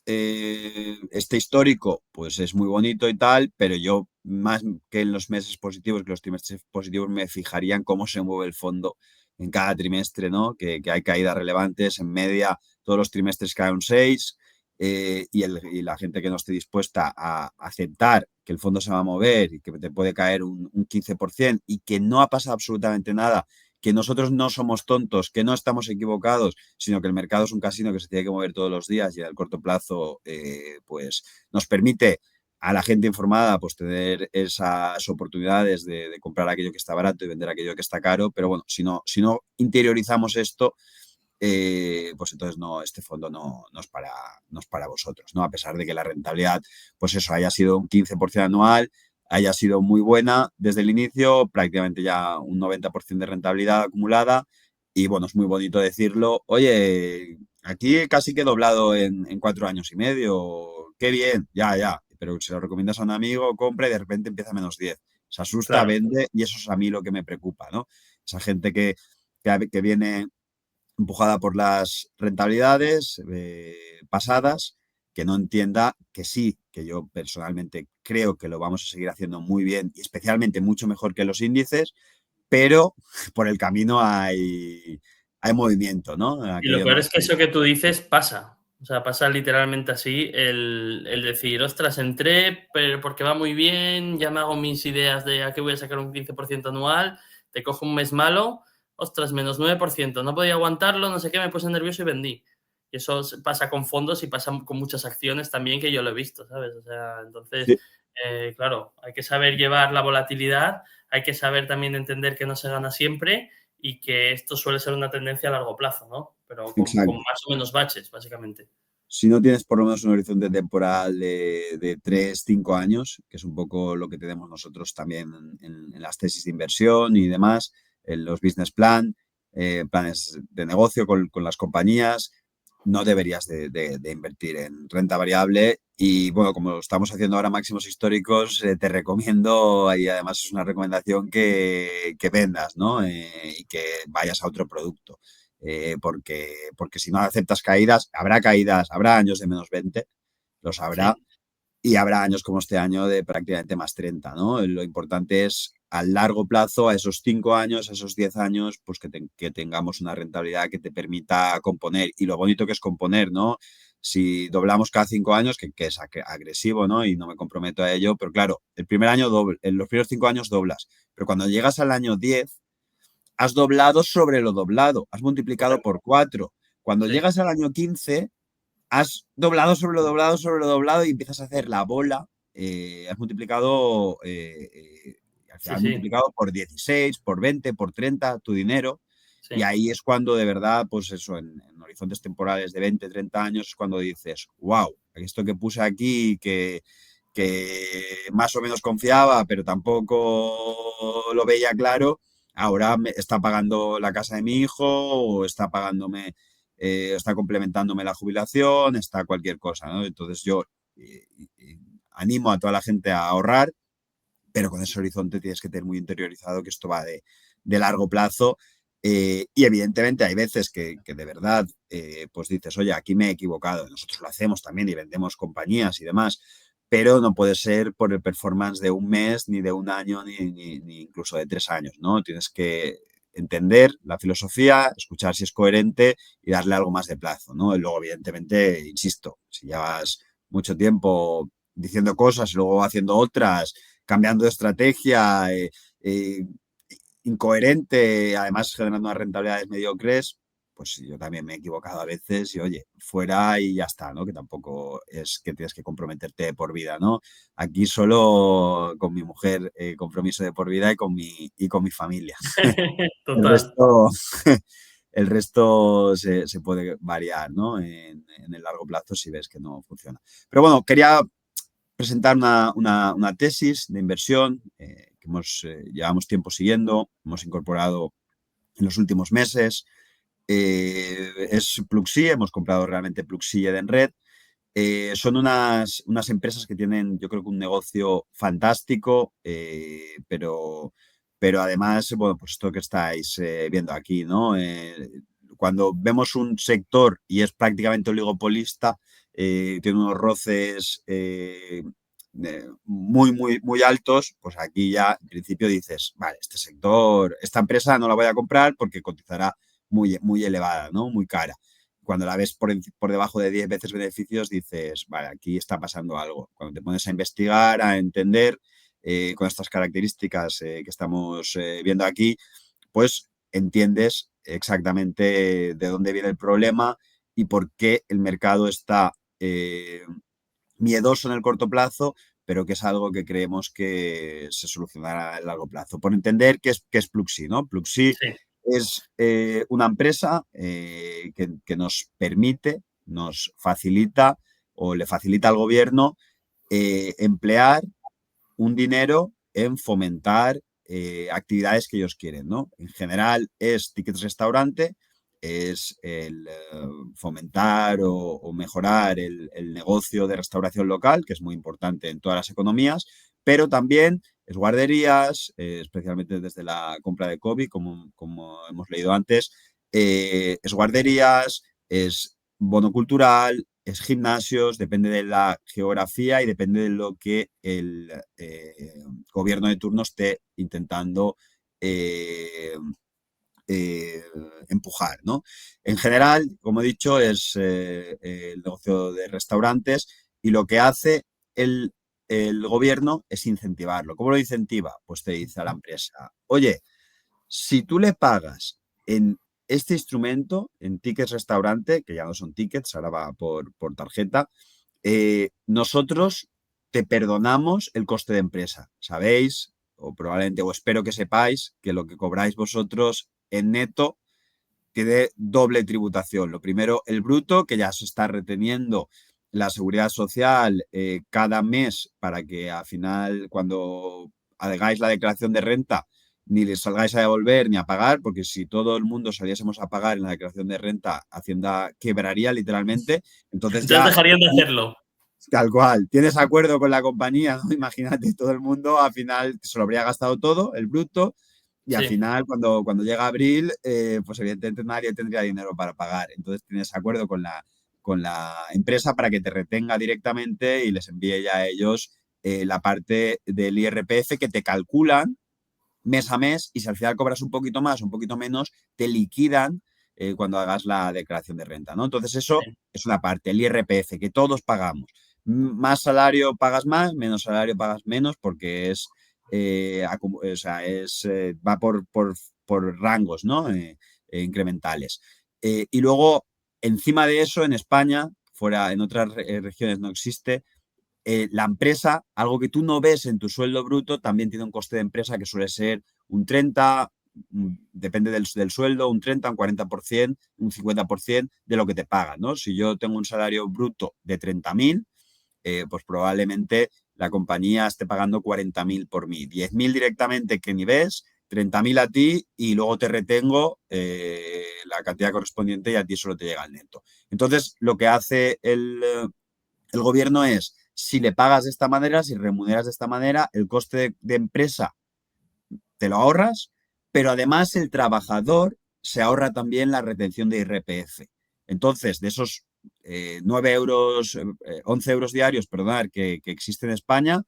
Speaker 2: este histórico, pues es muy bonito y tal, pero yo más que en los meses positivos, que los trimestres positivos, me fijaría en cómo se mueve el fondo en cada trimestre, ¿no? Que hay caídas relevantes, en media todos los trimestres cae un 6, y la gente que no esté dispuesta a aceptar que el fondo se va a mover y que te puede caer un 15% y que no ha pasado absolutamente nada, que nosotros no somos tontos, que no estamos equivocados, sino que el mercado es un casino que se tiene que mover todos los días y a corto plazo pues nos permite a la gente informada pues tener esas oportunidades de comprar aquello que está barato y vender aquello que está caro, pero bueno, si no interiorizamos esto, pues entonces no, este fondo no es para vosotros, ¿no? A pesar de que la rentabilidad, pues eso, haya sido un 15% anual, haya sido muy buena desde el inicio, prácticamente ya un 90% de rentabilidad acumulada. Y bueno, es muy bonito decirlo. Oye, aquí casi que he doblado en 4 años y medio. Qué bien, ya. Pero si lo recomiendas a un amigo, compra y de repente empieza a -10. Se asusta,
Speaker 1: Claro.
Speaker 2: vende, y eso es a mí lo que me preocupa, ¿no? Esa gente que viene empujada por las rentabilidades pasadas, que no entienda que sí, que yo personalmente creo que lo vamos a seguir haciendo muy bien y especialmente mucho mejor que los índices, pero por el camino hay movimiento, ¿no?
Speaker 1: Y lo
Speaker 2: Aquello
Speaker 1: peor
Speaker 2: no.
Speaker 1: es que eso que tú dices pasa. O sea, pasa literalmente así el decir, ostras, entré, pero porque va muy bien, ya me hago mis ideas de a qué voy a sacar un 15% anual, te cojo un mes malo, ostras, -9%, no podía aguantarlo, no sé qué, me puse nervioso y vendí. Y eso pasa con fondos y pasa con muchas acciones también que yo lo he visto, ¿sabes? O sea, entonces,
Speaker 2: Sí,
Speaker 1: claro, hay que saber llevar la volatilidad, hay que saber también entender que no se gana siempre y que esto suele ser una tendencia a largo plazo, ¿no? Pero con
Speaker 2: exacto.
Speaker 1: más o menos baches, básicamente.
Speaker 2: Si no tienes por lo menos un horizonte temporal de 3, 5 años, que es un poco lo que tenemos nosotros también en las tesis de inversión y demás, en los business plan, planes de negocio con las compañías, no deberías de invertir en renta variable. Y bueno, como lo estamos haciendo ahora máximos históricos, te recomiendo, y además es una recomendación que vendas, ¿no? Y que vayas a otro producto. Porque si no aceptas caídas, habrá caídas, habrá años de -20, los habrá,
Speaker 1: Sí,
Speaker 2: y habrá años como este año de prácticamente +30, ¿no? Lo importante es a largo plazo, a esos 5 años, a esos 10 años, pues que tengamos una rentabilidad que te permita componer. Y lo bonito que es componer, ¿no? Si doblamos cada 5 años, que es agresivo, ¿no? Y no me comprometo a ello, pero claro, el primer año en los primeros 5 años doblas, pero cuando llegas al año 10 has doblado sobre lo doblado, has multiplicado
Speaker 1: correcto.
Speaker 2: por 4. Cuando
Speaker 1: Sí,
Speaker 2: llegas al año 15, has doblado sobre lo doblado sobre lo doblado y empiezas a hacer la bola. Has multiplicado, al final
Speaker 1: sí,
Speaker 2: has
Speaker 1: sí,
Speaker 2: multiplicado por 16, por 20, por 30 tu dinero. Y
Speaker 1: sí,
Speaker 2: ahí es cuando de verdad, pues eso, en horizontes temporales de 20, 30 años, es cuando dices, wow, esto que puse aquí, que más o menos confiaba, pero tampoco lo veía claro, ahora me está pagando la casa de mi hijo o está pagándome, está complementándome la jubilación, está cualquier cosa, ¿no? Entonces yo eh, animo a toda la gente a ahorrar, pero con ese horizonte tienes que tener muy interiorizado que esto va de largo plazo. Y evidentemente hay veces que de verdad, pues dices, oye, aquí me he equivocado. Nosotros lo hacemos también y vendemos compañías y demás, pero no puede ser por el performance de un mes, ni de un año, ni incluso de 3 años, ¿no? Tienes que entender la filosofía, escuchar si es coherente y darle algo más de plazo, ¿no? Y luego, evidentemente, insisto, si llevas mucho tiempo diciendo cosas y luego haciendo otras, cambiando de estrategia, eh, incoherente, además generando unas rentabilidades mediocres, pues yo también me he equivocado a veces y oye, fuera y ya está, ¿no? Que tampoco es que tienes que comprometerte de por vida, ¿no? Aquí solo con mi mujer, compromiso de por vida y con mi familia. El
Speaker 1: Total.
Speaker 2: resto, el resto se puede variar, ¿no? En el largo plazo si ves que no funciona. Pero bueno, quería presentar una tesis de inversión que llevamos tiempo siguiendo, hemos incorporado en los últimos meses. Es Pluxee, hemos comprado realmente Pluxee y Edenred. Son unas empresas que tienen, yo creo que un negocio fantástico, pero además, bueno, pues esto que estáis viendo aquí, ¿no? Cuando vemos un sector y es prácticamente oligopolista, tiene unos roces muy altos, pues aquí ya en principio dices, vale, este sector, esta empresa no la voy a comprar porque cotizará muy elevada, ¿no? Muy cara. Cuando la ves por debajo de 10 veces beneficios, dices, vale, aquí está pasando algo. Cuando te pones a investigar, a entender con estas características que estamos viendo aquí, pues entiendes exactamente de dónde viene el problema y por qué el mercado está miedoso en el corto plazo, pero que es algo que creemos que se solucionará a largo plazo. Por entender qué es Pluxee, ¿no? Pluxee
Speaker 1: Sí.
Speaker 2: es una empresa que nos permite, nos facilita o le facilita al gobierno emplear un dinero en fomentar actividades que ellos quieren, ¿no? En general es tickets restaurante, es el fomentar o mejorar el negocio de restauración local, que es muy importante en todas las economías, pero también es guarderías, especialmente desde la compra de COVID, como hemos leído antes, es guarderías, es bono cultural, es gimnasios, depende de la geografía y depende de lo que el gobierno de turno esté intentando eh, eh, empujar, ¿no? En general, como he dicho, es el negocio de restaurantes y lo que hace el, el gobierno es incentivarlo. ¿Cómo lo incentiva? Pues te dice a la empresa, oye, si tú le pagas en este instrumento, en tickets restaurante, que ya no son tickets, ahora va por tarjeta, nosotros te perdonamos el coste de empresa. Sabéis, o probablemente, o espero que sepáis, que lo que cobráis vosotros en neto tiene doble tributación. Lo primero, el bruto, que ya se está reteniendo la seguridad social cada mes para que al final, cuando hagáis la declaración de renta, ni les salgáis a devolver ni a pagar, porque si todo el mundo saliésemos a pagar en la declaración de renta, Hacienda quebraría literalmente. Entonces
Speaker 1: Entonces
Speaker 2: ya,
Speaker 1: dejarían de hacerlo.
Speaker 2: tal cual, tienes acuerdo con la compañía, ¿no? Imagínate, todo el mundo al final se lo habría gastado todo, el bruto, y al
Speaker 1: Sí.
Speaker 2: final, cuando llega abril, pues evidentemente nadie tendría dinero para pagar. Entonces tienes acuerdo con la empresa para que te retenga directamente y les envíe ya a ellos la parte del IRPF que te calculan mes a mes y si al final cobras un poquito más, un poquito menos, te liquidan cuando hagas la declaración de renta, ¿no? Entonces eso
Speaker 1: Sí.
Speaker 2: es una parte, el IRPF, que todos pagamos. Más salario pagas más, menos salario pagas menos porque o sea, va por rangos, ¿no? Incrementales. Y luego, encima de eso, en España, fuera en otras regiones no existe, la empresa, algo que tú no ves en tu sueldo bruto, también tiene un coste de empresa que suele ser un 30, depende del sueldo, un 30, un 40%, un 50% de lo que te pagan, ¿no? Si yo tengo un salario bruto de 30.000, pues probablemente la compañía esté pagando 40.000 por mí. 10.000 directamente que ni ves, 30.000 a ti y luego te retengo la cantidad correspondiente y a ti solo te llega el neto. Entonces, lo que hace el gobierno es, si le pagas de esta manera, si remuneras de esta manera, el coste de empresa te lo ahorras, pero además el trabajador se ahorra también la retención de IRPF. Entonces, de esos 9 euros, 11 euros diarios, perdonad, que existe en España,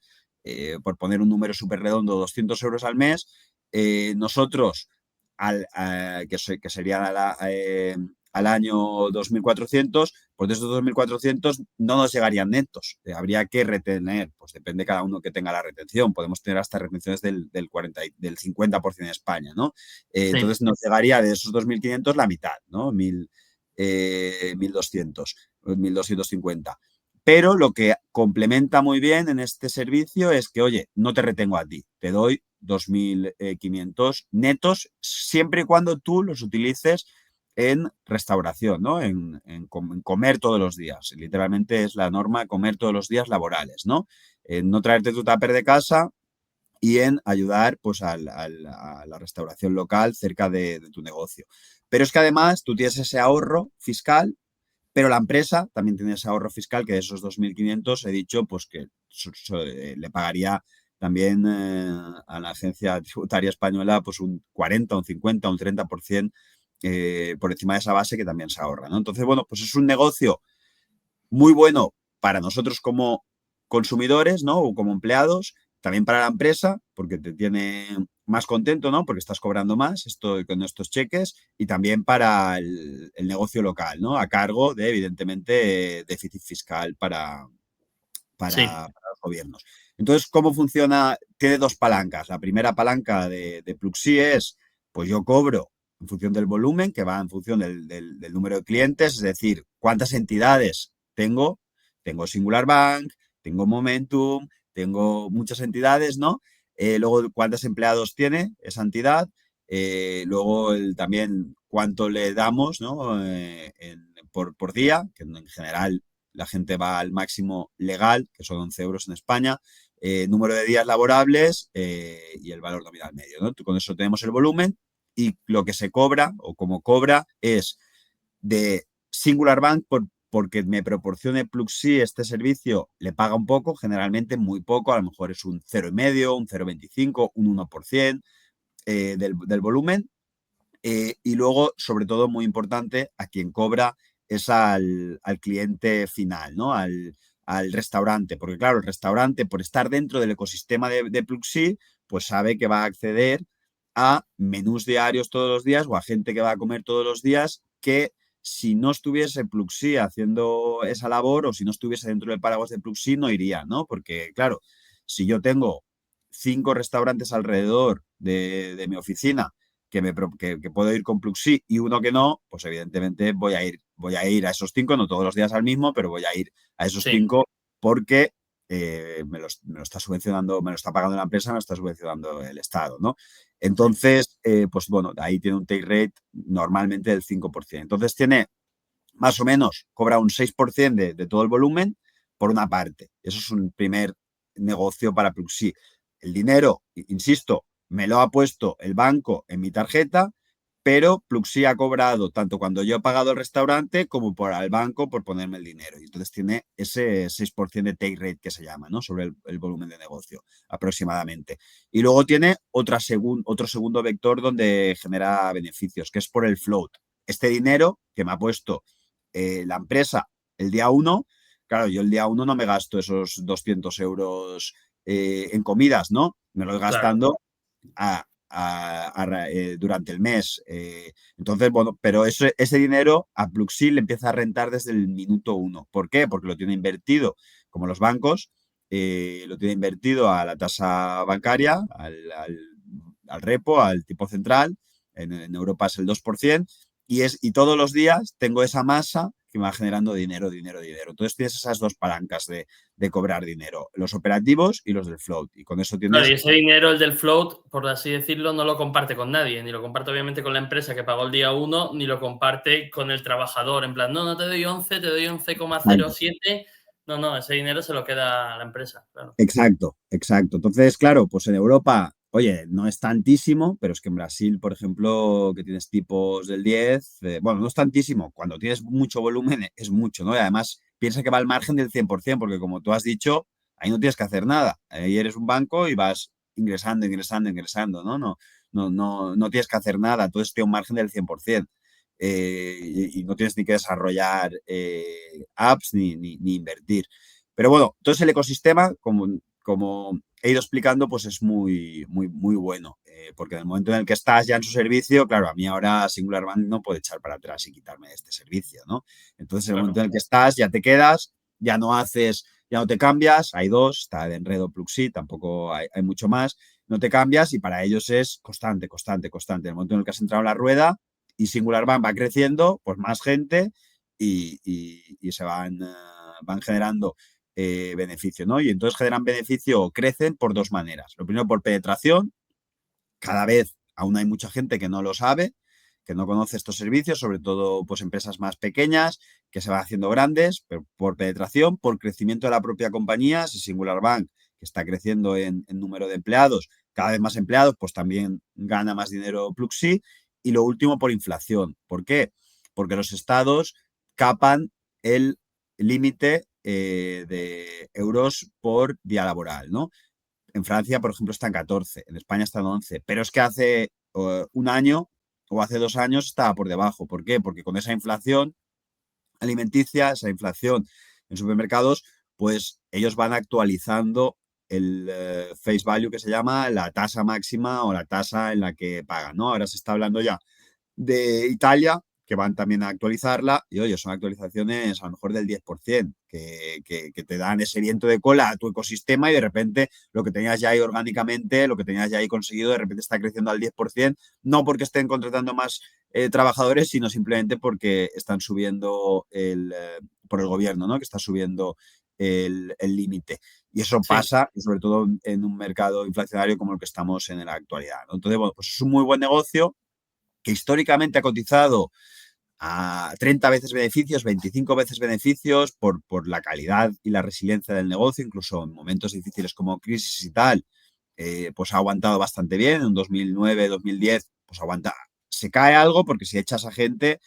Speaker 2: por poner un número súper redondo, 200 euros al mes, nosotros, que sería al año 2.400, pues de esos 2.400 no nos llegarían netos. Habría que retener, pues depende cada uno que tenga la retención. Podemos tener hasta retenciones del 50% en España, ¿no?
Speaker 1: Sí,
Speaker 2: Entonces nos llegaría de esos 2.500 la mitad, ¿no? 1.200, 1.250. Pero lo que complementa muy bien en este servicio es que, oye, no te retengo a ti, te doy 2.500 netos siempre y cuando tú los utilices en restauración, ¿no? En comer todos los días. Literalmente es la norma comer todos los días laborales, ¿no? En no traerte tu tupper de casa y en ayudar pues, a la restauración local cerca de tu negocio. Pero es que además tú tienes ese ahorro fiscal, pero la empresa también tiene ese ahorro fiscal que de esos 2.500 he dicho pues que le pagaría también a la agencia tributaria española pues un 40, un 50, un 30% por encima de esa base que también se ahorra, ¿no? Entonces, bueno, pues es un negocio muy bueno para nosotros como consumidores, ¿no? O como empleados, también para la empresa, porque te tiene más contento, ¿no? Porque estás cobrando más con estos cheques y también para el negocio local, ¿no? A cargo de, evidentemente, déficit fiscal
Speaker 1: sí,
Speaker 2: para los gobiernos. Entonces, ¿cómo funciona? Tiene dos palancas. La primera palanca de Pluxee es, pues yo cobro en función del volumen, que va en función del número de clientes, es decir, cuántas entidades tengo. Tengo Singular Bank, tengo Momentum, tengo muchas entidades, ¿no? Luego, cuántos empleados tiene esa entidad. Luego, también cuánto le damos, ¿no? Por día, que en general la gente va al máximo legal, que son 11 euros en España, número de días laborables y el valor nominal medio, ¿no? Con eso tenemos el volumen y lo que se cobra o como cobra es de Singular Bank porque me proporcione Pluxee este servicio, le paga un poco, generalmente muy poco, a lo mejor es un 0,5, un 0,25, un 1% del volumen. Y luego, sobre todo, muy importante, a quien cobra es al cliente final, ¿no? Al restaurante. Porque, claro, el restaurante, por estar dentro del ecosistema de Pluxee, pues sabe que va a acceder a menús diarios todos los días o a gente que va a comer todos los días que si no estuviese Pluxee haciendo esa labor o si no estuviese dentro del paraguas de Pluxee no iría, ¿no? Porque, claro, si yo tengo 5 restaurantes alrededor de mi oficina que puedo ir con Pluxee y uno que no, pues evidentemente voy a ir a esos 5, no todos los días al mismo, pero voy a ir a esos
Speaker 1: sí,
Speaker 2: 5 porque me lo está subvencionando, me lo está pagando la empresa, me lo está subvencionando el Estado, ¿no?
Speaker 1: sí.
Speaker 2: Entonces, pues bueno, ahí tiene un take rate normalmente del 5%. Entonces tiene más o menos, cobra un 6% de todo el volumen por una parte. Eso es un primer negocio para Pluxee. El dinero, insisto, me lo ha puesto el banco en mi tarjeta, pero Pluxee ha cobrado tanto cuando yo he pagado el restaurante como por al banco por ponerme el dinero. Y entonces tiene ese 6% de take rate que se llama, ¿no? Sobre el volumen de negocio, aproximadamente. Y luego tiene otro segundo vector donde genera beneficios, que es por el float. Este dinero que me ha puesto la empresa el día uno, claro, yo el día uno no me gasto esos 200 euros en comidas, ¿no? Me los
Speaker 1: Claro,
Speaker 2: gastando durante el mes. Entonces, bueno, pero ese dinero a Pluxee le empieza a rentar desde el minuto uno. ¿Por qué? Porque lo tiene invertido, como los bancos, lo tiene invertido a la tasa bancaria, al repo, al tipo central. En Europa es el 2%. Y todos los días tengo esa masa que me va generando dinero, dinero, dinero. Entonces tienes esas dos palancas de cobrar dinero, los operativos y los del float. Y con eso
Speaker 1: claro, y
Speaker 2: tienes
Speaker 1: ese dinero, el del float, por así decirlo, no lo comparte con nadie, ni lo comparte obviamente con la empresa que pagó el día uno, ni lo comparte con el trabajador, en plan, no, no te doy 11, te doy 11,07. No, no, ese dinero se lo queda a la empresa, claro.
Speaker 2: exacto, exacto. Entonces, claro, pues en Europa, oye, no es tantísimo, pero es que en Brasil, por ejemplo, que tienes tipos del 10, bueno, no es tantísimo. Cuando tienes mucho volumen es mucho, ¿no? Y además, piensa que va al margen del 100%, porque como tú has dicho, ahí no tienes que hacer nada. Ahí eres un banco y vas ingresando, ingresando, ingresando, ¿no? No tienes que hacer nada. Entonces, tiene un margen del 100%. y no tienes ni que desarrollar apps ni invertir. Pero bueno, todo ese ecosistema, como he ido explicando, pues es muy bueno. Porque en el momento en el que estás ya en su servicio, claro, a mí ahora Singular Bank no puede echar para atrás y quitarme de este servicio, ¿no? Entonces, en el momento
Speaker 1: Claro.
Speaker 2: en el que estás, ya te quedas, ya no haces, ya no te cambias. Hay dos, está Edenred o Pluxee, tampoco hay mucho más. No te cambias y para ellos es constante, constante, constante. En el momento en el que has entrado en la rueda y Singular Bank va creciendo, pues más gente y se van generando beneficio, ¿no? Y entonces generan beneficio o crecen por dos maneras. Lo primero, por penetración. Cada vez aún hay mucha gente que no lo sabe, que no conoce estos servicios, sobre todo pues empresas más pequeñas que se van haciendo grandes, pero por penetración, por crecimiento de la propia compañía. Si Singular Bank, que está creciendo en número de empleados, cada vez más empleados, pues también gana más dinero Pluxee. Y lo último, por inflación. ¿Por qué? Porque los estados capan el límite de euros por día laboral, ¿no? En Francia, por ejemplo, está en 14, en España está en 11, pero es que hace un año o hace 2 años estaba por debajo. ¿Por qué? Porque con esa inflación alimenticia, esa inflación en supermercados, pues ellos van actualizando el face value que se llama la tasa máxima o la tasa en la que pagan, ¿no? Ahora se está hablando ya de Italia, que van también a actualizarla, y oye, son actualizaciones a lo mejor del 10%, que te dan ese viento de cola a tu ecosistema y de repente lo que tenías ya ahí orgánicamente, lo que tenías ya ahí conseguido, de repente está creciendo al 10%, no porque estén contratando más trabajadores, sino simplemente porque están subiendo por el gobierno, ¿no? Que está subiendo el límite. Y eso
Speaker 1: Sí,
Speaker 2: pasa, sobre todo en un mercado inflacionario como el que estamos en la actualidad, ¿no? Entonces, bueno, pues es un muy buen negocio que históricamente ha cotizado a 30 veces beneficios, 25 veces beneficios por la calidad y la resiliencia del negocio, incluso en momentos difíciles como crisis y tal, pues ha aguantado bastante bien. En 2009, 2010, pues aguanta. Se cae algo porque si echas a gente,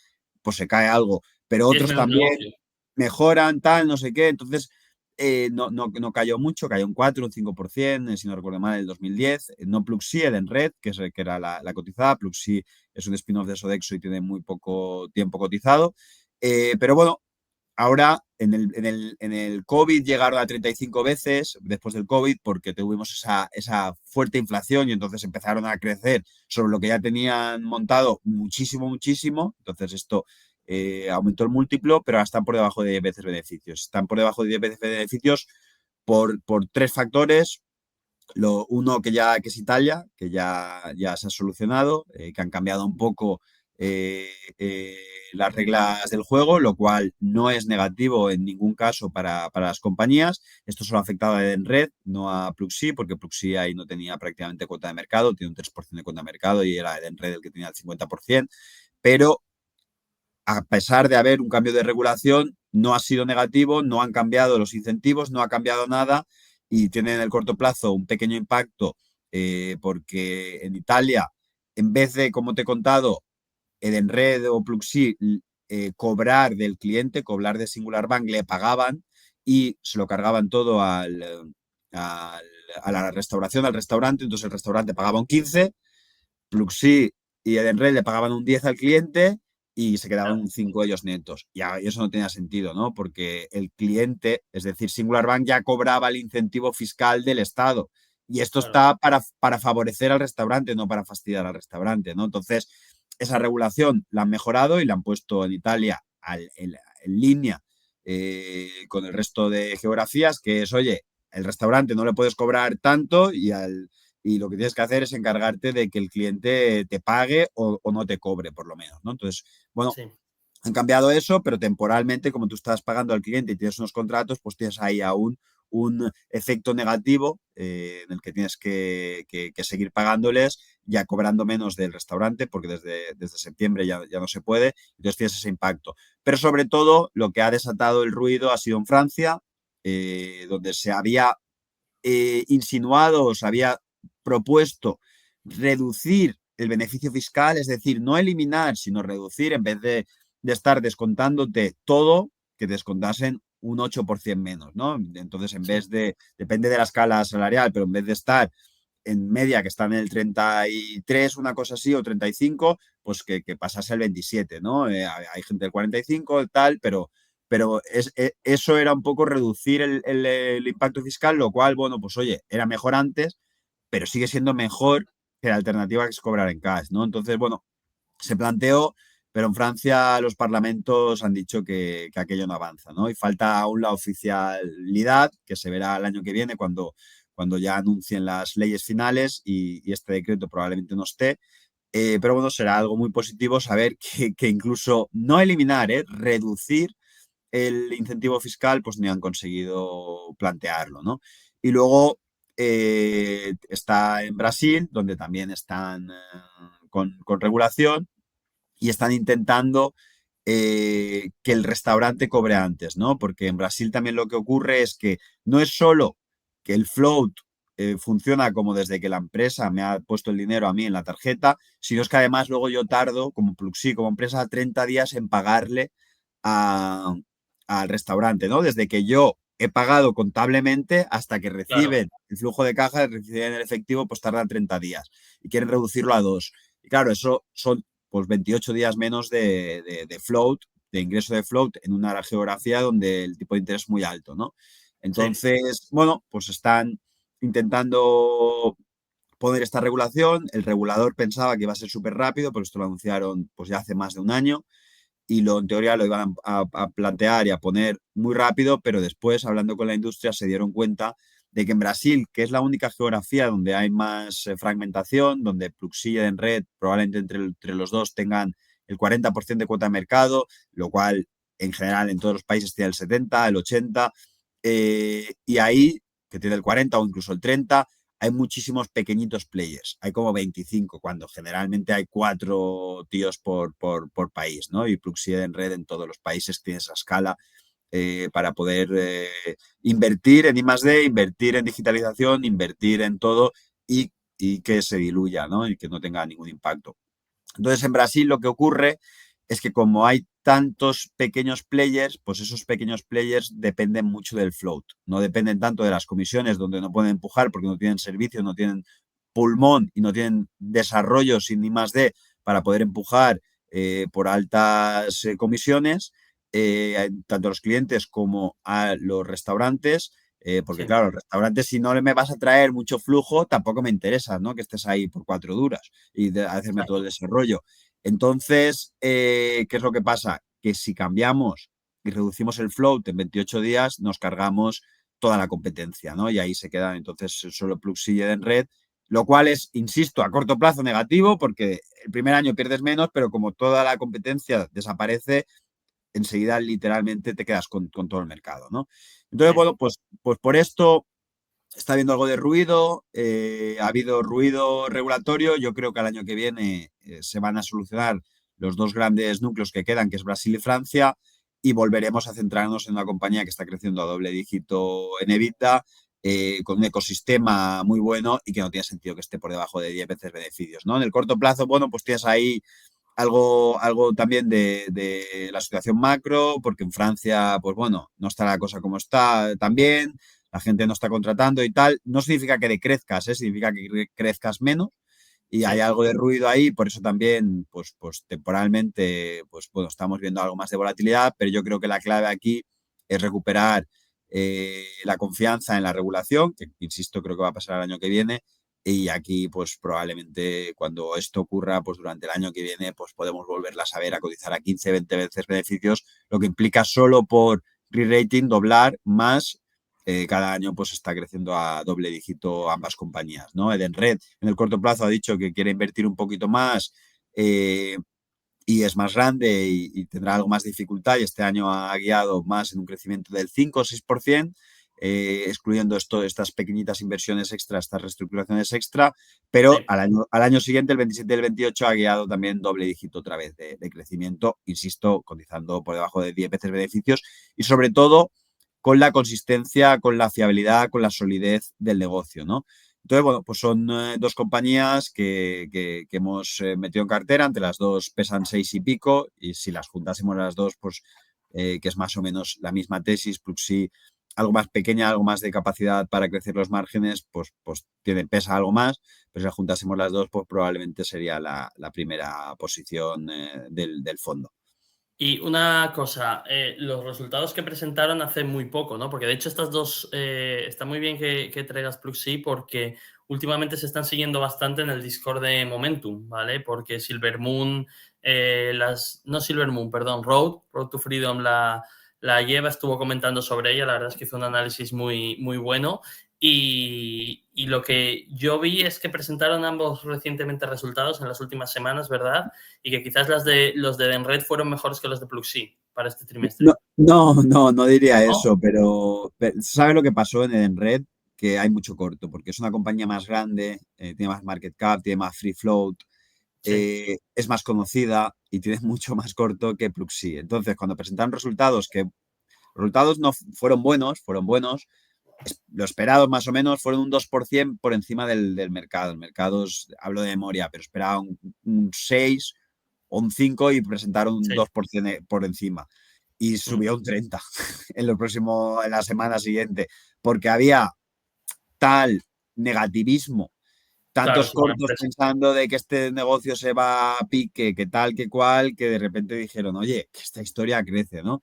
Speaker 2: pues se cae algo. Pero
Speaker 1: y es
Speaker 2: otros
Speaker 1: menos
Speaker 2: también
Speaker 1: negocio.
Speaker 2: mejoran, tal, no sé qué. Entonces, no cayó mucho, cayó un 4, un 5%, si no recuerdo mal, en el 2010. No Pluxee, Edenred, que era la cotizada. Pluxee es un spin-off de Sodexo y tiene muy poco tiempo cotizado. Pero bueno, ahora en el COVID llegaron a 35 veces después del COVID porque tuvimos esa fuerte inflación y entonces empezaron a crecer sobre lo que ya tenían montado muchísimo, muchísimo. Entonces esto aumentó el múltiplo, pero ahora están por debajo de 10 veces beneficios. Están por debajo de 10 veces beneficios por tres factores. Uno que es Italia, que ya se ha solucionado, que han cambiado un poco eh, eh, las reglas del juego, lo cual no es negativo en ningún caso para las compañías. Esto solo ha afectado a Edenred, no a Pluxee, porque Pluxee ahí no tenía prácticamente cuota de mercado, tiene un 3% de cuota de mercado y era Edenred el que tenía el 50%, pero a pesar de haber un cambio de regulación, no ha sido negativo, no han cambiado los incentivos, no ha cambiado nada y tiene en el corto plazo un pequeño impacto porque en Italia, en vez de, como te he contado, Edenred o Pluxee, cobrar del cliente, cobrar de Singular Bank, le pagaban y se lo cargaban todo al, a la restauración, al restaurante, entonces el restaurante pagaba un 15, Pluxee y Edenred le pagaban un 10 al cliente y se quedaban un 5 ellos netos. Y eso no tenía sentido, ¿no? Porque el cliente, es decir, Singular Bank ya cobraba el incentivo fiscal del Estado. Y esto
Speaker 1: Claro.
Speaker 2: está para favorecer al restaurante, no para fastidiar al restaurante, ¿no? Entonces, esa regulación la han mejorado y la han puesto en Italia en línea con el resto de geografías, que es, oye, el restaurante no le puedes cobrar tanto y lo que tienes que hacer es encargarte de que el cliente te pague o no te cobre, por lo menos, ¿no? Entonces, bueno,
Speaker 1: Sí,
Speaker 2: han cambiado eso, pero temporalmente, como tú estás pagando al cliente y tienes unos contratos, pues tienes ahí aún un efecto negativo en el que tienes que seguir pagándoles, ya cobrando menos del restaurante, porque desde septiembre ya no se puede, entonces tienes ese impacto. Pero sobre todo, lo que ha desatado el ruido ha sido en Francia, donde se había insinuado o se había propuesto reducir el beneficio fiscal, es decir, no eliminar, sino reducir, en vez de estar descontándote todo, que descontasen un 8% menos, ¿no? Entonces, en
Speaker 1: sí,
Speaker 2: vez de, depende de la escala salarial, pero en vez de estar en media que están en el 33, una cosa así, o 35, pues que pasase al 27, ¿no? Hay gente del 45, tal, pero eso era un poco reducir el impacto fiscal, lo cual, bueno, pues oye, era mejor antes, pero sigue siendo mejor que la alternativa que es cobrar en cash, ¿no? Entonces, bueno, se planteó, pero en Francia los parlamentos han dicho que aquello no avanza, ¿no? Y falta aún la oficialidad, que se verá el año que viene cuando ya anuncien las leyes finales y este decreto probablemente no esté. Pero bueno, será algo muy positivo saber que incluso no eliminar, reducir el incentivo fiscal, pues ni han conseguido plantearlo, ¿no? Y luego está en Brasil, donde también están con regulación y están intentando que el restaurante cobre antes, ¿no? Porque en Brasil también lo que ocurre es que no es solo que el float funciona como desde que la empresa me ha puesto el dinero a mí en la tarjeta, sino es que además luego yo tardo, como Pluxee, como empresa, 30 días en pagarle a, al restaurante, ¿no? Desde que yo he pagado contablemente hasta que
Speaker 1: Claro,
Speaker 2: reciben el flujo de caja, reciben el efectivo, pues tardan 30 días y quieren reducirlo a 2. Y claro, eso son pues 28 días menos de float, de ingreso de float en una geografía donde el tipo de interés es muy alto, ¿no?
Speaker 1: sí,
Speaker 2: Entonces, bueno, pues están intentando poner esta regulación. El regulador pensaba que iba a ser súper rápido, pero esto lo anunciaron pues ya hace más de un año y en teoría lo iban a plantear y a poner muy rápido, pero después, hablando con la industria, se dieron cuenta de que en Brasil, que es la única geografía donde hay más fragmentación, donde Pluxee y Edenred probablemente entre los dos tengan el 40% de cuota de mercado, lo cual en general en todos los países tiene el 70, el 80, y ahí, que tiene el 40 o incluso el 30, hay muchísimos pequeñitos players. Hay como 25, cuando generalmente hay 4 tíos por país, ¿no? Y Pluxee en red en todos los países tiene esa escala para poder invertir en I+D, invertir en digitalización, invertir en todo y que se diluya, ¿no? Y que no tenga ningún impacto. Entonces, en Brasil lo que ocurre es que como hay tantos pequeños players, pues esos pequeños players dependen mucho del float. No dependen tanto de las comisiones, donde no pueden empujar porque no tienen servicio, no tienen pulmón y no tienen desarrollo sin ni más de para poder empujar por altas comisiones, tanto a los clientes como a los restaurantes. Porque
Speaker 1: sí,
Speaker 2: claro, el restaurante, si no me vas a traer mucho flujo, tampoco me interesa, ¿no? Que estés ahí por 4 duras y de hacerme todo el
Speaker 1: exacto.
Speaker 2: desarrollo. Entonces, ¿qué es lo que pasa? Que si cambiamos y reducimos el float en 28 días, nos cargamos toda la competencia, ¿no? Y ahí se quedan entonces solo Pluxee y Edenred, lo cual es, insisto, a corto plazo negativo porque el primer año pierdes menos, pero como toda la competencia desaparece, enseguida literalmente te quedas con todo el mercado, ¿no? Entonces,
Speaker 1: Sí.
Speaker 2: bueno, pues por esto está habiendo algo de ruido, ha habido ruido regulatorio, yo creo que al año que viene se van a solucionar los dos grandes núcleos que quedan, que es Brasil y Francia, y volveremos a centrarnos en una compañía que está creciendo a doble dígito en EBITDA, con un ecosistema muy bueno y que no tiene sentido que esté por debajo de 10 veces beneficios, ¿no? En el corto plazo, bueno, pues tienes ahí algo también de la situación macro, porque en Francia, pues bueno, no está la cosa como está también, la gente no está contratando y tal. No significa que decrezcas, significa que crezcas menos y hay
Speaker 1: Sí,
Speaker 2: algo de ruido ahí, por eso también, pues temporalmente, pues bueno, estamos viendo algo más de volatilidad, pero yo creo que la clave aquí es recuperar la confianza en la regulación, que insisto, creo que va a pasar el año que viene, y aquí, pues probablemente cuando esto ocurra, pues durante el año que viene, pues podemos volverlas a ver a cotizar a 15, 20 veces beneficios, lo que implica solo por re-rating doblar más. Cada año pues está creciendo a doble dígito ambas compañías, ¿no? Edenred en el corto plazo ha dicho que quiere invertir un poquito más y es más grande y tendrá algo más de dificultad y este año ha guiado más en un crecimiento del 5 o 6%, excluyendo estas pequeñitas inversiones extra, estas reestructuraciones extra, pero
Speaker 1: sí.
Speaker 2: al año siguiente, el 27 y el 28, ha guiado también doble dígito otra vez de crecimiento, insisto, cotizando por debajo de 10 veces beneficios y sobre todo con la consistencia, con la fiabilidad, con la solidez del negocio, ¿no? Entonces, bueno, pues son dos compañías que hemos metido en cartera, entre las dos pesan 6 y pico, y si las juntásemos las dos, pues que es más o menos la misma tesis, Pluxee algo más pequeña, algo más de capacidad para crecer los márgenes, pues pesa algo más, pero si la juntásemos las dos, pues probablemente sería la primera posición del fondo.
Speaker 1: Y una cosa, los resultados que presentaron hace muy poco, ¿no? Porque de hecho estas dos, está muy bien que traigas Pluxee porque últimamente se están siguiendo bastante en el Discord de Momentum, ¿vale? Porque Silvermoon, no Silvermoon, perdón, Road to Freedom la lleva, estuvo comentando sobre ella, la verdad es que hizo un análisis muy, muy bueno. Y lo que yo vi es que presentaron ambos recientemente resultados en las últimas semanas, ¿verdad? Y que quizás los de Denred fueron mejores que los de Pluxee para este
Speaker 2: No,
Speaker 1: trimestre.
Speaker 2: no diría
Speaker 1: ¿No?
Speaker 2: eso, pero ¿sabes lo que pasó en Edenred? Que hay mucho corto, porque es una compañía más grande, tiene más market cap, tiene más free float,
Speaker 1: Sí,
Speaker 2: es más conocida y tiene mucho más corto que Pluxee. Entonces, cuando presentaron resultados, que los resultados no fueron buenos, lo esperado más o menos fueron un 2% por encima del mercado. El mercado, hablo de memoria, pero esperaba un 6 o un 5 y presentaron un
Speaker 1: sí.
Speaker 2: 2% por encima. Y
Speaker 1: Mm.
Speaker 2: subió un 30 en la semana siguiente, porque había tal negativismo,
Speaker 1: Claro,
Speaker 2: tantos
Speaker 1: sobre la
Speaker 2: cortos
Speaker 1: empresa.
Speaker 2: pensando de que este negocio se va a pique, que tal, que cual, que de repente dijeron, oye, que esta historia crece, ¿no?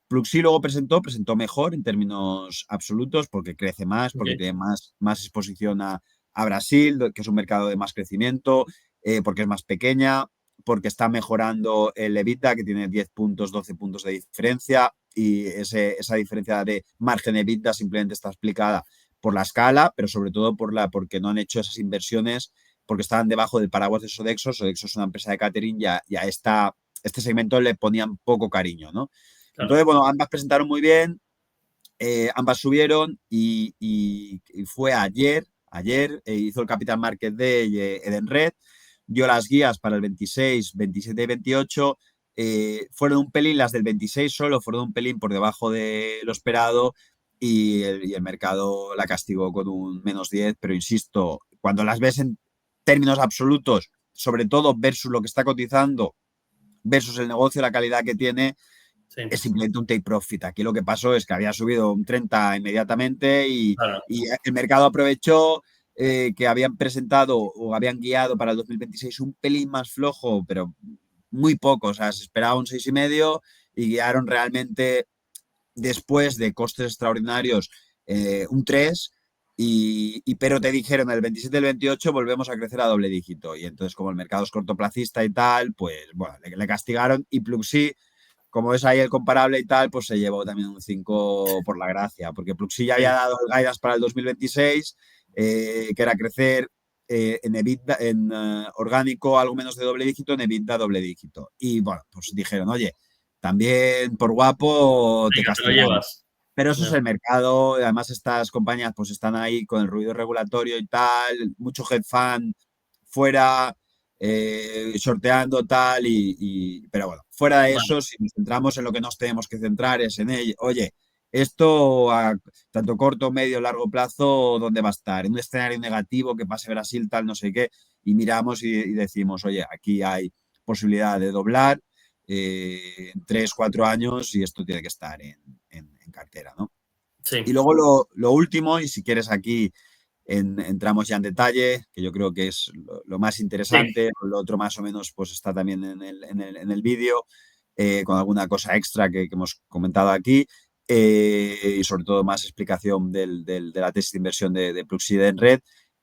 Speaker 2: Pluxee luego presentó mejor en términos absolutos porque crece más, porque
Speaker 1: Ok.
Speaker 2: tiene más exposición a Brasil, que es un mercado de más crecimiento, porque es más pequeña, porque está mejorando el EBITDA, que tiene 10 puntos, 12 puntos de diferencia, y esa diferencia de margen de EBITDA simplemente está explicada por la escala, pero sobre todo porque no han hecho esas inversiones, porque estaban debajo del paraguas de Sodexo. Sodexo es una empresa de catering y a este segmento le ponían poco cariño, ¿no?
Speaker 1: Claro.
Speaker 2: Entonces, bueno, ambas presentaron muy bien, ambas subieron y fue ayer hizo el Capital Market Day Edenred, dio las guías para el 26, 27 y 28, fueron un pelín, las del 26 solo fueron un pelín por debajo de lo esperado y el mercado la castigó con un -10, pero insisto, cuando las ves en términos absolutos, sobre todo versus lo que está cotizando, versus el negocio, la calidad que tiene,
Speaker 1: Sí,
Speaker 2: es simplemente un take profit. Aquí lo que pasó es que había subido un 30 inmediatamente
Speaker 1: claro.
Speaker 2: y el mercado aprovechó que habían presentado o habían guiado para el 2026 un pelín más flojo, pero muy poco. O sea, se esperaba un 6,5 y guiaron realmente después de costes extraordinarios un 3. Pero te dijeron el 27 y el 28 volvemos a crecer a doble dígito. Y entonces, como el mercado es cortoplacista y tal, pues bueno, le castigaron. Y Pluxee, como es ahí el comparable y tal, pues se llevó también un 5 por la gracia, porque Pluxee ya había
Speaker 1: Sí,
Speaker 2: dado guidas para el 2026, que era crecer en EBITDA, en orgánico algo menos de doble dígito, en EBITDA doble dígito. Y bueno, pues dijeron, oye, también por guapo te
Speaker 1: venga, te lo
Speaker 2: castigamos.
Speaker 1: llevas.
Speaker 2: Pero eso es
Speaker 1: Ya.
Speaker 2: el mercado, y además estas compañías pues están ahí con el ruido regulatorio y tal, mucho head fan fuera, sorteando tal, pero bueno, fuera de
Speaker 1: Vale.
Speaker 2: eso, si nos centramos en lo que nos tenemos que centrar es en ello, oye, esto a tanto corto, medio, largo plazo, ¿dónde va a estar? En un escenario negativo que pase Brasil, tal, no sé qué, y miramos y decimos, oye, aquí hay posibilidad de doblar en 3, 4 años y esto tiene que estar en cartera, ¿no? Y
Speaker 1: Sí,
Speaker 2: luego lo último, y si quieres aquí entramos ya en detalle, que yo creo que es lo más
Speaker 1: sí.
Speaker 2: interesante, lo otro más o menos pues está también en el vídeo, con alguna cosa extra que hemos comentado aquí, y sobre todo más explicación de la tesis de inversión de Pluxee en red.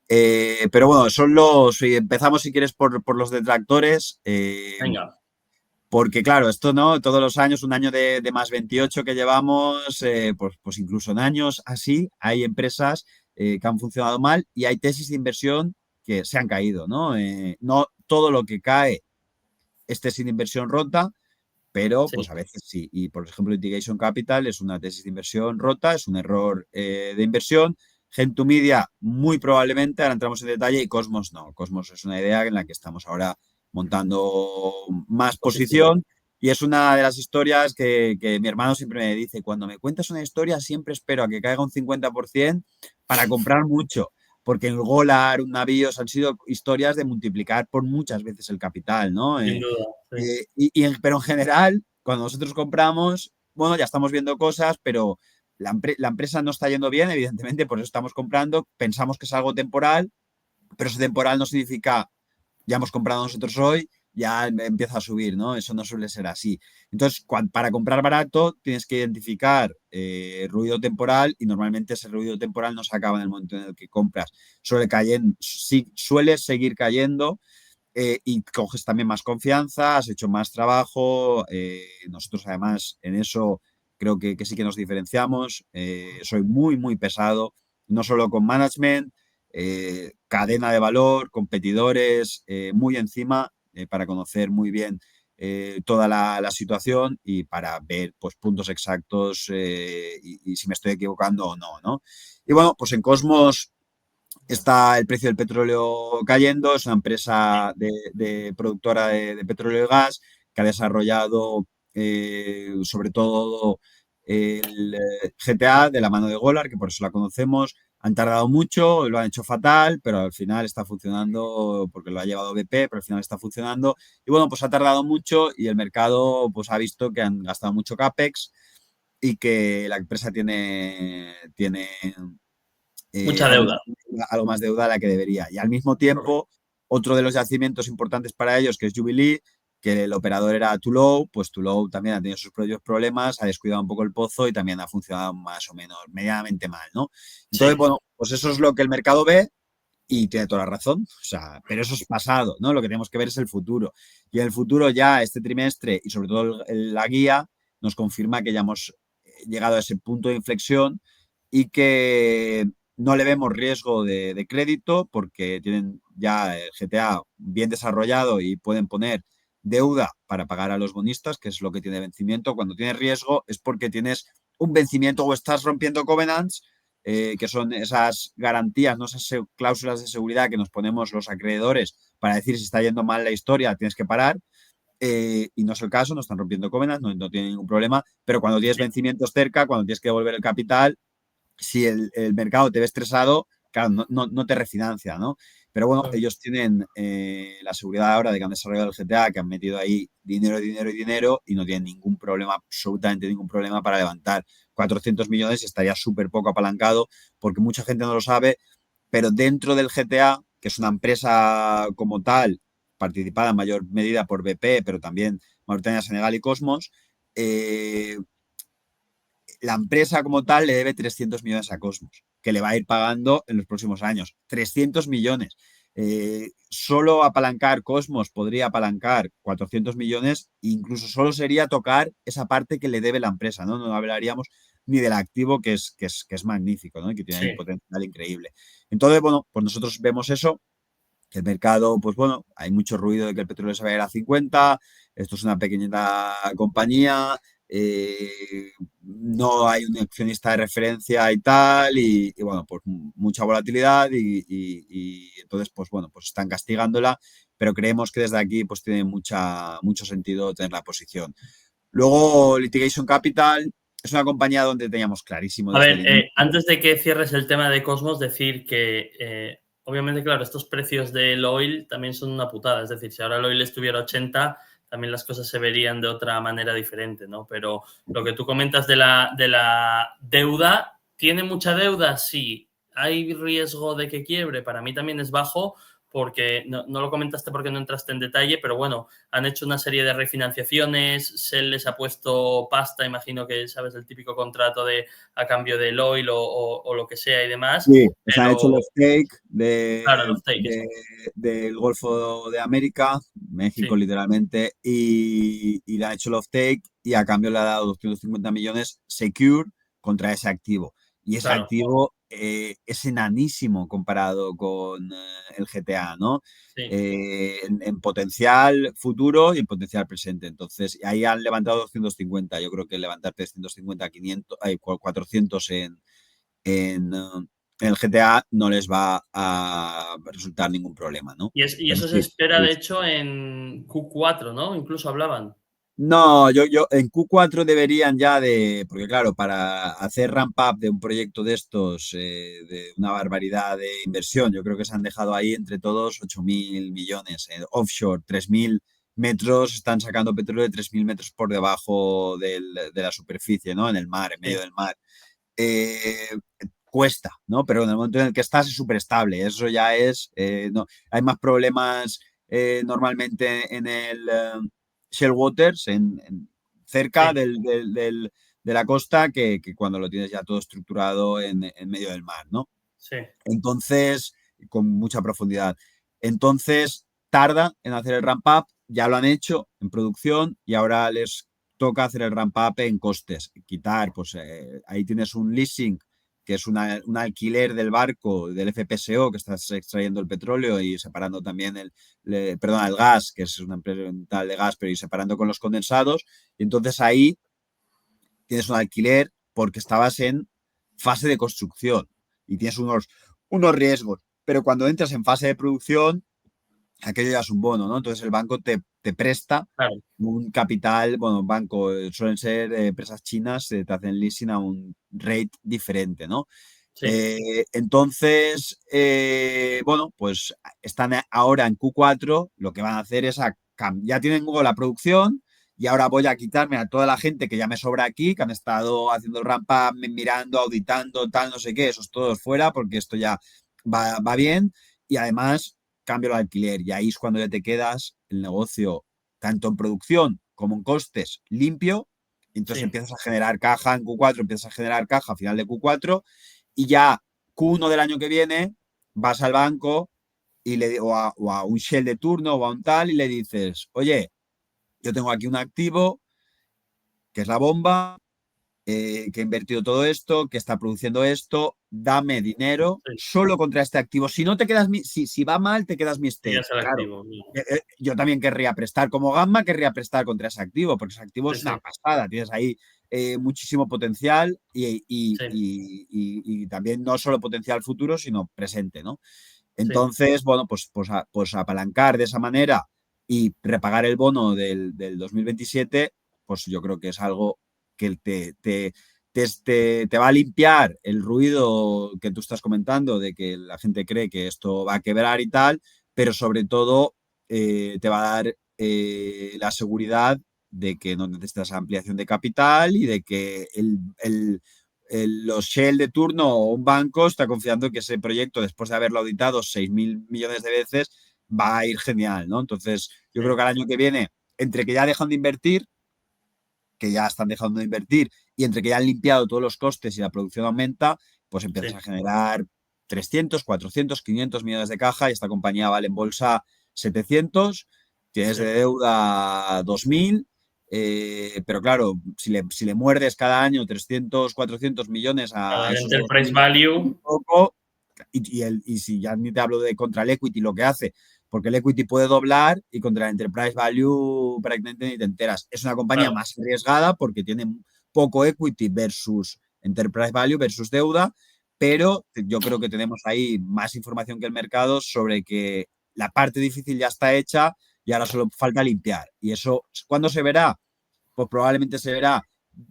Speaker 2: Pero bueno, si empezamos si quieres por los detractores,
Speaker 1: Venga.
Speaker 2: porque claro, esto no, todos los años, un año de más 28 que llevamos, pues incluso en años así, hay empresas que han funcionado mal y hay tesis de inversión que se han caído, ¿no? No todo lo que cae es tesis de inversión rota, pero
Speaker 1: Sí,
Speaker 2: pues a veces sí. Y por ejemplo, Litigation Capital es una tesis de inversión rota, es un error de inversión. Gen2Media, muy probablemente, ahora entramos en detalle, y Cosmos no. Cosmos es una idea en la que estamos ahora montando más
Speaker 1: posición.
Speaker 2: posición y es una de las historias que mi hermano siempre me dice, cuando me cuentas una historia siempre espero a que caiga un 50% para comprar mucho, porque el Golar, un Navíos han sido historias de multiplicar por muchas veces el capital, ¿no?
Speaker 1: Sin duda. Sí.
Speaker 2: Pero en general, cuando nosotros compramos, bueno, ya estamos viendo cosas, pero la empresa no está yendo bien, evidentemente, por eso estamos comprando, pensamos que es algo temporal, pero ese temporal no significa ya hemos comprado nosotros hoy, ya empieza a subir, ¿no? Eso no suele ser así. Entonces, para comprar barato tienes que identificar ruido temporal y normalmente ese ruido temporal no se acaba en el momento en el que compras. Suele seguir cayendo y coges también más confianza, has hecho más trabajo. Nosotros además en eso creo que sí que nos diferenciamos. Soy muy, muy pesado, no solo con management, cadena de valor, competidores, muy encima para conocer muy bien toda la situación y para ver pues, puntos exactos y si me estoy equivocando o no, ¿no? Y bueno, pues en Cosmos está el precio del petróleo cayendo, es una empresa de productora de petróleo y gas que ha desarrollado sobre todo el GTA de la mano de Golar, que por eso la conocemos. Han tardado mucho, lo han hecho fatal, pero al final está funcionando porque lo ha llevado BP, pero al final está funcionando. Y bueno, pues ha tardado mucho y el mercado pues ha visto que han gastado mucho CAPEX y que la empresa tiene
Speaker 1: Mucha deuda.
Speaker 2: algo más deuda de la que debería. Y al mismo tiempo, otro de los yacimientos importantes para ellos, que es Jubilee, que el operador era Tullow, pues Tullow también ha tenido sus propios problemas, ha descuidado un poco el pozo y también ha funcionado más o menos medianamente mal, ¿no? Entonces,
Speaker 1: Sí,
Speaker 2: bueno, pues eso es lo que el mercado ve y tiene toda la razón, o sea, pero eso es pasado, ¿no? Lo que tenemos que ver es el futuro. Y el futuro ya, este trimestre y sobre todo la guía, nos confirma que ya hemos llegado a ese punto de inflexión y que no le vemos riesgo de crédito porque tienen ya el GTA bien desarrollado y pueden poner deuda para pagar a los bonistas, que es lo que tiene vencimiento. Cuando tienes riesgo es porque tienes un vencimiento o estás rompiendo covenants que son esas garantías, ¿no? Esas cláusulas de seguridad que nos ponemos los acreedores para decir si está yendo mal la historia, tienes que parar. Y no es el caso, no están rompiendo covenants, no tienen ningún problema, pero cuando tienes vencimientos cerca, cuando tienes que devolver el capital, si el mercado te ve estresado, claro, no te refinancia, ¿no? Pero bueno, ellos tienen la seguridad ahora de que han desarrollado el GTA, que han metido ahí dinero, dinero y dinero y no tienen ningún problema, absolutamente ningún problema para levantar 400 millones y estaría súper poco apalancado porque mucha gente no lo sabe, pero dentro del GTA, que es una empresa como tal, participada en mayor medida por BP, pero también Mauritania, Senegal y Cosmos, la empresa como tal le debe 300 millones a Cosmos, que le va a ir pagando en los próximos años. 300 millones. Solo apalancar Cosmos podría apalancar 400 millones, incluso solo sería tocar esa parte que le debe la empresa, ¿no? No hablaríamos ni del activo que es magnífico, ¿no? Y que tiene ahí un
Speaker 1: sí.
Speaker 2: potencial increíble. Entonces, bueno, pues nosotros vemos eso, que el mercado, pues bueno, hay mucho ruido de que el petróleo se va a ir a 50, esto es una pequeñita compañía, no hay un accionista de referencia y tal, y bueno, pues mucha volatilidad y entonces, pues bueno, pues están castigándola, pero creemos que desde aquí pues tiene mucho sentido tener la posición. Luego, Litigation Capital es una compañía donde teníamos clarísimo
Speaker 1: A
Speaker 2: desde
Speaker 1: ver,
Speaker 2: el inicio.
Speaker 1: antes de que cierres el tema de Cosmos, decir que obviamente, claro, estos precios del oil también son una putada. Es decir, si ahora el oil estuviera 80, también las cosas se verían de otra manera diferente, ¿no? Pero lo que tú comentas de la deuda, ¿tiene mucha deuda? Sí. ¿Hay riesgo de que quiebre? Para mí también es bajo porque no lo comentaste porque no entraste en detalle, pero bueno, han hecho una serie de refinanciaciones, Shell les ha puesto pasta, imagino que sabes el típico contrato de a cambio del oil o lo que sea y demás,
Speaker 2: Sí, se han hecho
Speaker 1: pero
Speaker 2: los take
Speaker 1: claro, los take, exacto.
Speaker 2: del Golfo de América, México
Speaker 1: Sí,
Speaker 2: literalmente, y le han hecho los take y a cambio le ha dado 250 millones secure contra ese activo. Y ese
Speaker 1: claro,
Speaker 2: activo es enanísimo comparado con el GTA, ¿no?
Speaker 1: sí,
Speaker 2: En potencial futuro y en potencial presente. Entonces, ahí han levantado 250. Yo creo que levantar 350, 500, 400 en el GTA no les va a resultar ningún problema, ¿no?
Speaker 1: y
Speaker 2: Pero
Speaker 1: eso se
Speaker 2: sí,
Speaker 1: espera,
Speaker 2: sí.
Speaker 1: de hecho, en Q4, ¿no? Incluso hablaban.
Speaker 2: No, yo en Q4 deberían ya porque claro, para hacer ramp up de un proyecto de estos, de una barbaridad de inversión, yo creo que se han dejado ahí entre todos 8.000 millones. Offshore, 3.000 metros, están sacando petróleo de 3.000 metros por debajo de la superficie, ¿no? En el mar, en medio
Speaker 1: Sí,
Speaker 2: del mar. eh, cuesta, ¿no? Pero en el momento en el que estás es súper estable. Eso ya es, no, hay más problemas normalmente en el Shell Waters, cerca
Speaker 1: Sí,
Speaker 2: de la costa, que cuando lo tienes ya todo estructurado en medio del mar, ¿no?
Speaker 1: sí,
Speaker 2: Entonces, con mucha profundidad. Entonces, tarda en hacer el ramp up, ya lo han hecho en producción y ahora les toca hacer el ramp up en costes. Quitar, pues ahí tienes un leasing, que es un alquiler del barco, del FPSO, que estás extrayendo el petróleo y separando también el gas, que es una empresa tal de gas, pero y separando con los condensados. Y entonces ahí tienes un alquiler porque estabas en fase de construcción y tienes unos riesgos. Pero cuando entras en fase de producción, aquello ya es un bono, ¿no? Entonces el banco te presta
Speaker 1: claro,
Speaker 2: un capital, bueno, banco, suelen ser empresas chinas, te hacen leasing a un rate diferente, ¿no?
Speaker 1: sí,
Speaker 2: Entonces, bueno, pues están ahora en Q4, lo que van a hacer es, ya tienen Google la producción y ahora voy a quitarme a toda la gente que ya me sobra aquí, que han estado haciendo el ramp up, mirando, auditando, tal, no sé qué, esos todos fuera, porque esto ya va bien y además cambio el alquiler y ahí es cuando ya te quedas el negocio, tanto en producción como en costes, limpio. Entonces
Speaker 1: sí,
Speaker 2: empiezas a generar caja en Q4, empiezas a generar caja a final de Q4 y ya Q1 del año que viene vas al banco o a un Shell de turno o a un tal y le dices, oye, yo tengo aquí un activo que es la bomba, que ha invertido todo esto, que está produciendo esto, dame dinero
Speaker 1: sí,
Speaker 2: solo contra este activo. Si no te quedas, si va mal, te quedas mi
Speaker 1: sí,
Speaker 2: stake.
Speaker 1: es el
Speaker 2: Claro,
Speaker 1: activo.
Speaker 2: yo también querría prestar como Gamma, querría prestar contra ese activo, porque ese activo
Speaker 1: Sí,
Speaker 2: es una
Speaker 1: sí,
Speaker 2: pasada, tienes ahí muchísimo potencial
Speaker 1: sí,
Speaker 2: y también no solo potencial futuro, sino presente, ¿no?
Speaker 1: sí,
Speaker 2: Entonces, bueno, pues apalancar de esa manera y repagar el bono del 2027, pues yo creo que es algo que te va a limpiar el ruido que tú estás comentando de que la gente cree que esto va a quebrar y tal, pero sobre todo te va a dar la seguridad de que no necesitas ampliación de capital y de que los Shell de turno o un banco está confiando que ese proyecto, después de haberlo auditado 6.000 millones de veces, va a ir genial, ¿no? Entonces, yo creo
Speaker 1: sí,
Speaker 2: que al año que viene, entre que ya dejan de invertir, que ya están dejando de invertir, y entre que ya han limpiado todos los costes y la producción aumenta, pues empiezas
Speaker 1: sí,
Speaker 2: a generar 300, 400, 500 millones de caja y esta compañía vale en bolsa 700, tienes
Speaker 1: sí.
Speaker 2: de deuda 2.000, pero claro, si le muerdes cada año 300, 400 millones a
Speaker 1: Cada
Speaker 2: esos
Speaker 1: enterprise
Speaker 2: 2.000
Speaker 1: value,
Speaker 2: un poco, y si ya ni te hablo de contra el equity, lo que hace, porque el equity puede doblar y contra el enterprise value prácticamente ni te enteras. Es una compañía
Speaker 1: claro,
Speaker 2: más arriesgada porque tiene poco equity versus enterprise value versus deuda, pero yo creo que tenemos ahí más información que el mercado sobre que la parte difícil ya está hecha y ahora solo falta limpiar. Y eso, ¿cuándo se verá? Pues probablemente se verá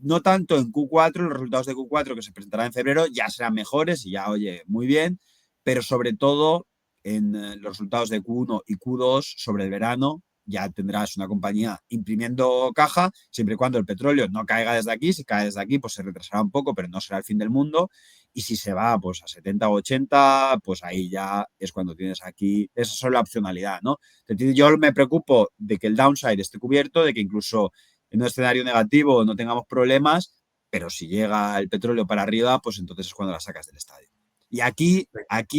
Speaker 2: no tanto en Q4, los resultados de Q4 que se presentarán en febrero ya serán mejores y ya, oye, muy bien, pero sobre todo en los resultados de Q1 y Q2 sobre el verano ya tendrás una compañía imprimiendo caja, siempre y cuando el petróleo no caiga desde aquí, si cae desde aquí pues se retrasará un poco, pero no será el fin del mundo, y si se va pues a 70 o 80, pues ahí ya es cuando tienes aquí, esa es la opcionalidad, ¿no? Entonces, yo me preocupo de que el downside esté cubierto, de que incluso en un escenario negativo no tengamos problemas, pero si llega el petróleo para arriba, pues entonces es cuando la sacas del estadio. Y aquí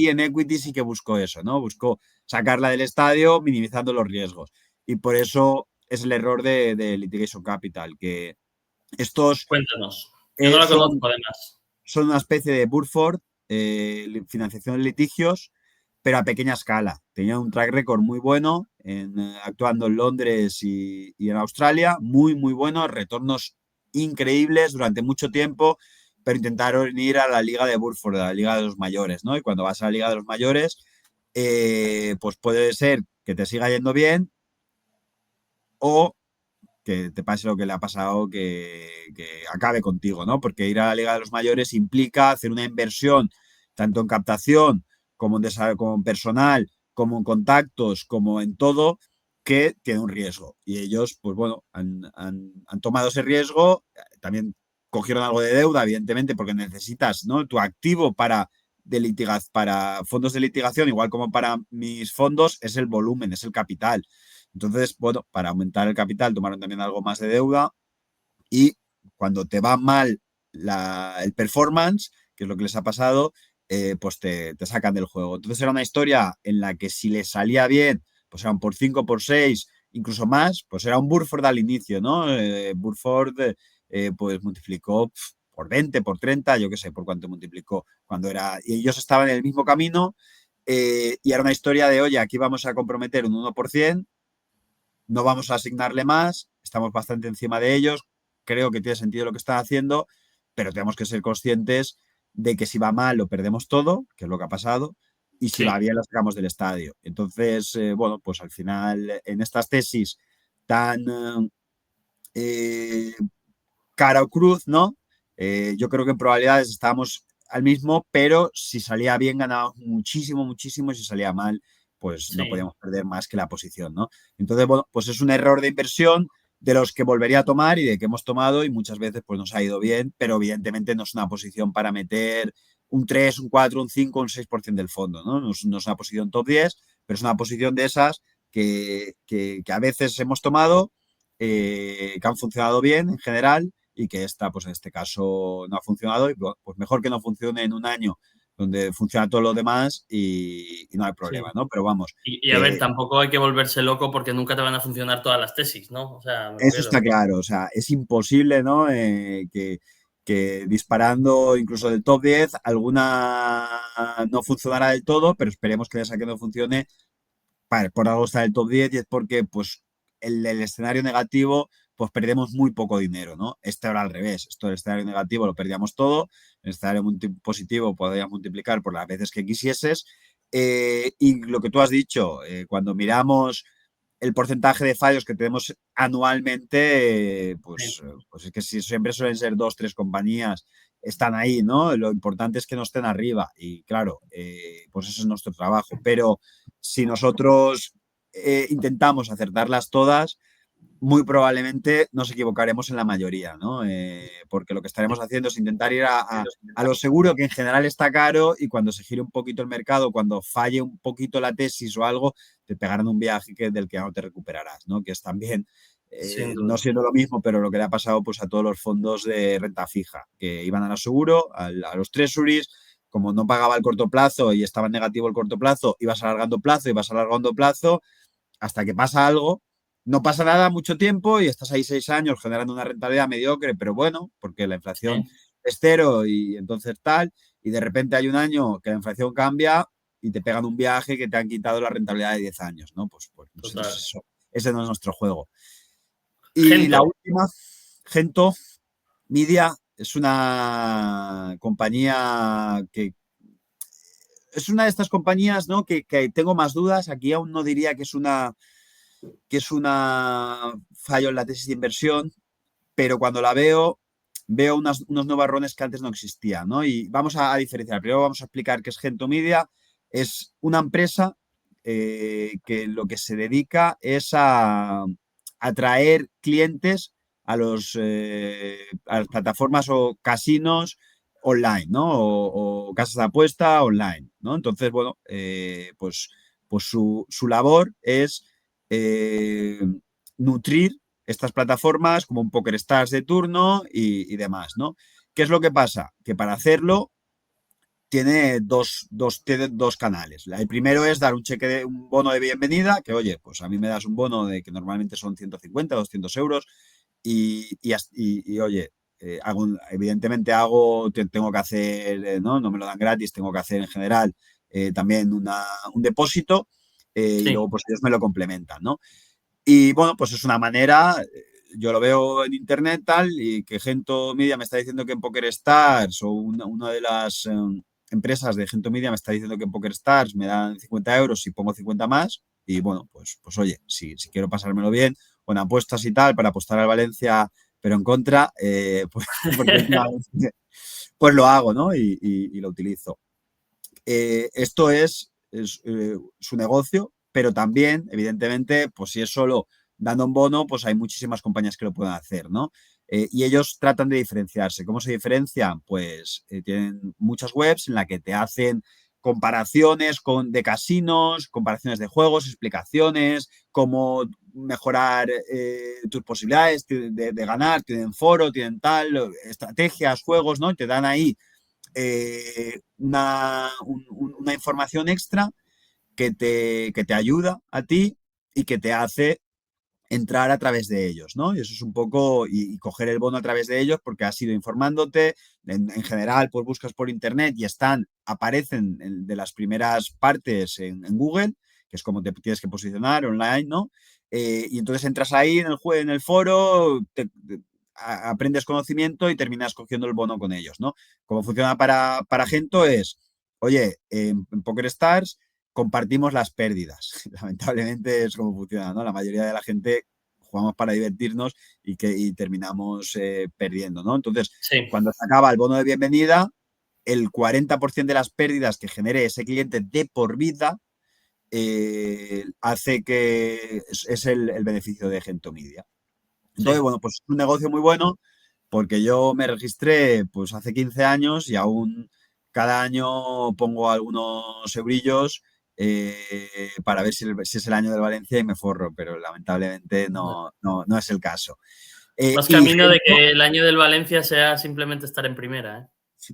Speaker 2: en Equity sí que busco eso, ¿no? Busco sacarla del estadio minimizando los riesgos. Y por eso es el error de Litigation Capital, que estos
Speaker 1: cuéntanos. Yo no la
Speaker 2: son,
Speaker 1: conozco además.
Speaker 2: son una especie de Burford, financiación de litigios, pero a pequeña escala. Tenía un track record muy bueno, actuando en Londres y en Australia, muy, muy bueno, retornos increíbles durante mucho tiempo, pero intentaron ir a la liga de Burford, a la liga de los mayores, ¿no? Y cuando vas a la liga de los mayores, pues puede ser que te siga yendo bien o que te pase lo que le ha pasado, que acabe contigo, ¿no? Porque ir a la Liga de los Mayores implica hacer una inversión tanto en captación como en personal, como en contactos, como en todo, que tiene un riesgo. Y ellos, pues bueno, han tomado ese riesgo. También cogieron algo de deuda, evidentemente, porque necesitas, ¿no?, tu activo para fondos de litigación, igual como para mis fondos, es el volumen, es el capital. Entonces, bueno, para aumentar el capital tomaron también algo más de deuda y cuando te va mal el performance, que es lo que les ha pasado, pues te sacan del juego. Entonces era una historia en la que si les salía bien, pues eran por 5, por 6, incluso más, pues era un Burford al inicio, ¿no? Burford pues multiplicó por 20, por 30, yo qué sé, por cuánto multiplicó cuando era. Y ellos estaban en el mismo camino y era una historia de, oye, aquí vamos a comprometer un 1%, no vamos a asignarle más, estamos bastante encima de ellos, creo que tiene sentido lo que están haciendo, pero tenemos que ser conscientes de que si va mal lo perdemos todo, que es lo que ha pasado, y si va
Speaker 1: Sí,
Speaker 2: bien lo sacamos del estadio. Entonces, bueno, pues al final en estas tesis tan eh, cara o cruz, ¿no? Yo creo que en probabilidades estábamos al mismo, pero si salía bien ganábamos muchísimo, muchísimo, y si salía mal, pues no
Speaker 1: sí.
Speaker 2: podíamos perder más que la posición, ¿no? Entonces, bueno, pues es un error de inversión de los que volvería a tomar y de que hemos tomado y muchas veces pues nos ha ido bien, pero evidentemente no es una posición para meter un 3, un 4, un 5, un 6% del fondo, ¿no? No es una posición top 10, pero es una posición de esas que a veces hemos tomado, que han funcionado bien en general y que esta, pues en este caso, no ha funcionado y pues mejor que no funcione en un año donde funciona todo lo demás y no hay problema,
Speaker 1: Sí.
Speaker 2: ¿no? Pero vamos,
Speaker 1: Y a ver,
Speaker 2: que
Speaker 1: tampoco hay que volverse loco porque nunca te van a funcionar todas las tesis, ¿no? O sea, me
Speaker 2: eso
Speaker 1: refiero.
Speaker 2: está claro, o sea, es imposible, ¿no? Que disparando incluso del top 10 alguna no funcionará del todo, pero esperemos que esa que no funcione, por algo está en el top 10 y es porque pues el escenario negativo pues perdemos muy poco dinero, ¿no? Este ahora al revés, esto el escenario negativo lo perdíamos todo, el escenario positivo podrías multiplicar por las veces que quisieses y lo que tú has dicho, cuando miramos el porcentaje de fallos que tenemos anualmente,
Speaker 1: Sí,
Speaker 2: pues es que si siempre suelen ser dos, tres compañías, están ahí, ¿no? Lo importante es que no estén arriba y claro, pues eso es nuestro trabajo, pero si nosotros intentamos acertarlas todas, muy probablemente nos equivocaremos en la mayoría, ¿no? Porque lo que estaremos haciendo es intentar ir a lo seguro, que en general está caro, y cuando se gire un poquito el mercado, cuando falle un poquito la tesis o algo, te pegarán un viaje del que no te recuperarás, ¿no? Que es también,
Speaker 1: sin
Speaker 2: no
Speaker 1: duda.
Speaker 2: siendo lo mismo, pero lo que le ha pasado pues, a todos los fondos de renta fija, que iban a lo seguro, a los treasuries, como no pagaba el corto plazo y estaba en negativo el corto plazo, ibas alargando plazo, hasta que pasa algo. No pasa nada mucho tiempo y estás ahí 6 años generando una rentabilidad mediocre, pero bueno, porque la inflación
Speaker 1: Sí,
Speaker 2: es cero y entonces tal, y de repente hay un año que la inflación cambia y te pegan un viaje que te han quitado la rentabilidad de 10 años, ¿no? Pues nosotros
Speaker 1: total.
Speaker 2: eso, ese no es nuestro juego. Y la
Speaker 1: Gento.
Speaker 2: última, Gento Media, es una compañía que es una de estas compañías, ¿no? Que tengo más dudas. Aquí aún no diría que es una fallo en la tesis de inversión, pero cuando la veo unos nubarrones que antes no existían, ¿no? Y vamos a diferenciar. Primero vamos a explicar qué es Gento Media. Es una empresa que lo que se dedica es a atraer clientes a las plataformas o casinos online, ¿no? O casas de apuesta online, ¿no? Entonces, bueno, pues su labor es eh, nutrir estas plataformas como un PokerStars de turno y demás, ¿no? ¿Qué es lo que pasa? Que para hacerlo tiene dos canales. El primero es dar un bono de bienvenida, que oye, pues a mí me das un bono de que normalmente son 150, 200 euros y, oye, evidentemente tengo que hacer, ¿no? No me lo dan gratis, tengo que hacer en general también un depósito y
Speaker 1: Sí,
Speaker 2: luego pues ellos me lo complementan, ¿no? Y bueno, pues es una manera, yo lo veo en internet tal, y que Gento Media me está diciendo que en PokerStars o una de las empresas de Gento Media me está diciendo que en PokerStars me dan 50 euros si pongo 50 más. Y bueno, pues oye, si quiero pasármelo bien o en apuestas y tal, para apostar al Valencia, pero en contra, pues, porque últimamente, pues lo hago, ¿no? Y lo utilizo. Esto es su negocio, pero también, evidentemente, pues si es solo dando un bono, pues hay muchísimas compañías que lo pueden hacer, ¿no? Y ellos tratan de diferenciarse. ¿Cómo se diferencian? Pues tienen muchas webs en las que te hacen comparaciones de casinos, comparaciones de juegos, explicaciones, cómo mejorar tus posibilidades de ganar, tienen foro, tienen tal, estrategias, juegos, ¿no? Y te dan ahí una información extra que te ayuda a ti y que te hace entrar a través de ellos, ¿no? Y eso es un poco, y coger el bono a través de ellos porque has ido informándote, en general, pues buscas por internet y aparecen de las primeras partes en Google, que es como te tienes que posicionar online, ¿no? Y entonces entras ahí en el foro, aprendes conocimiento y terminas cogiendo el bono con ellos, ¿no? Como funciona para Gento es, oye, en PokerStars compartimos las pérdidas. Lamentablemente es como funciona, ¿no? La mayoría de la gente jugamos para divertirnos y terminamos perdiendo, ¿no? Entonces,
Speaker 1: Sí.
Speaker 2: cuando se acaba el bono de bienvenida, el 40% de las pérdidas que genere ese cliente de por vida hace que es el beneficio de Gentomedia. Entonces,
Speaker 1: Sí.
Speaker 2: bueno, pues es un negocio muy bueno porque yo me registré pues hace 15 años y aún cada año pongo algunos eurillos para ver si es el año del Valencia y me forro, pero lamentablemente no es el caso.
Speaker 1: Más
Speaker 2: Y
Speaker 1: camino de
Speaker 2: Gento,
Speaker 1: que el año del Valencia sea simplemente estar en primera, ¿eh?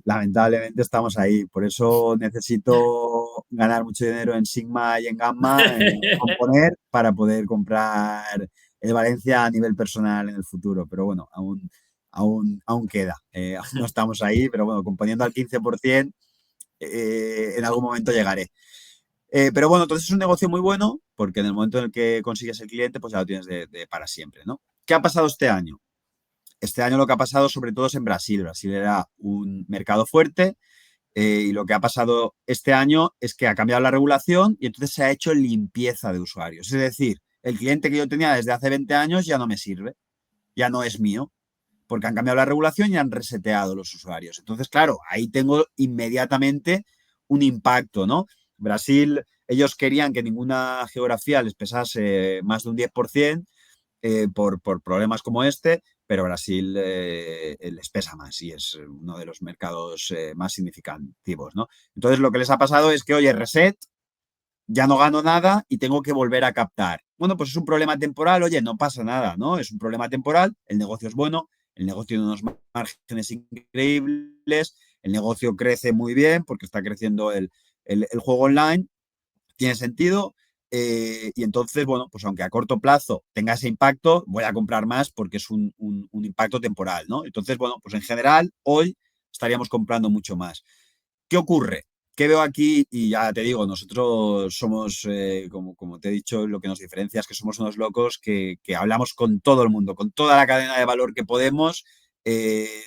Speaker 2: lamentablemente estamos ahí, por eso necesito ganar mucho dinero en Sigma y en Gamma, en componer, para poder comprar el Valencia a nivel personal en el futuro. Pero bueno, aún queda. Aún no estamos ahí, pero bueno, componiendo al 15%, en algún momento llegaré. Pero bueno, entonces es un negocio muy bueno porque en el momento en el que consigues el cliente, pues ya lo tienes de para siempre, ¿no? ¿Qué ha pasado este año? Este año lo que ha pasado sobre todo es en Brasil. Brasil era un mercado fuerte y lo que ha pasado este año es que ha cambiado la regulación y entonces se ha hecho limpieza de usuarios. Es decir, el cliente que yo tenía desde hace 20 años ya no me sirve, ya no es mío, porque han cambiado la regulación y han reseteado los usuarios. Entonces, claro, ahí tengo inmediatamente un impacto, ¿no? Brasil, ellos querían que ninguna geografía les pesase más de un 10%, por problemas como este, pero Brasil les pesa más y es uno de los mercados más significativos, ¿no? Entonces lo que les ha pasado es que, oye, reset, ya no gano nada y tengo que volver a captar. Bueno, pues es un problema temporal, oye, no pasa nada, ¿no? Es un problema temporal, el negocio es bueno, el negocio tiene unos márgenes increíbles, el negocio crece muy bien porque está creciendo el juego online, tiene sentido. Y entonces, bueno, pues aunque a corto plazo tenga ese impacto, voy a comprar más porque es un impacto temporal, ¿no? Entonces, bueno, pues en general, hoy estaríamos comprando mucho más. ¿Qué ocurre? ¿Qué veo aquí? Y ya te digo, nosotros somos, como te he dicho, lo que nos diferencia es que somos unos locos que hablamos con todo el mundo, con toda la cadena de valor que podemos,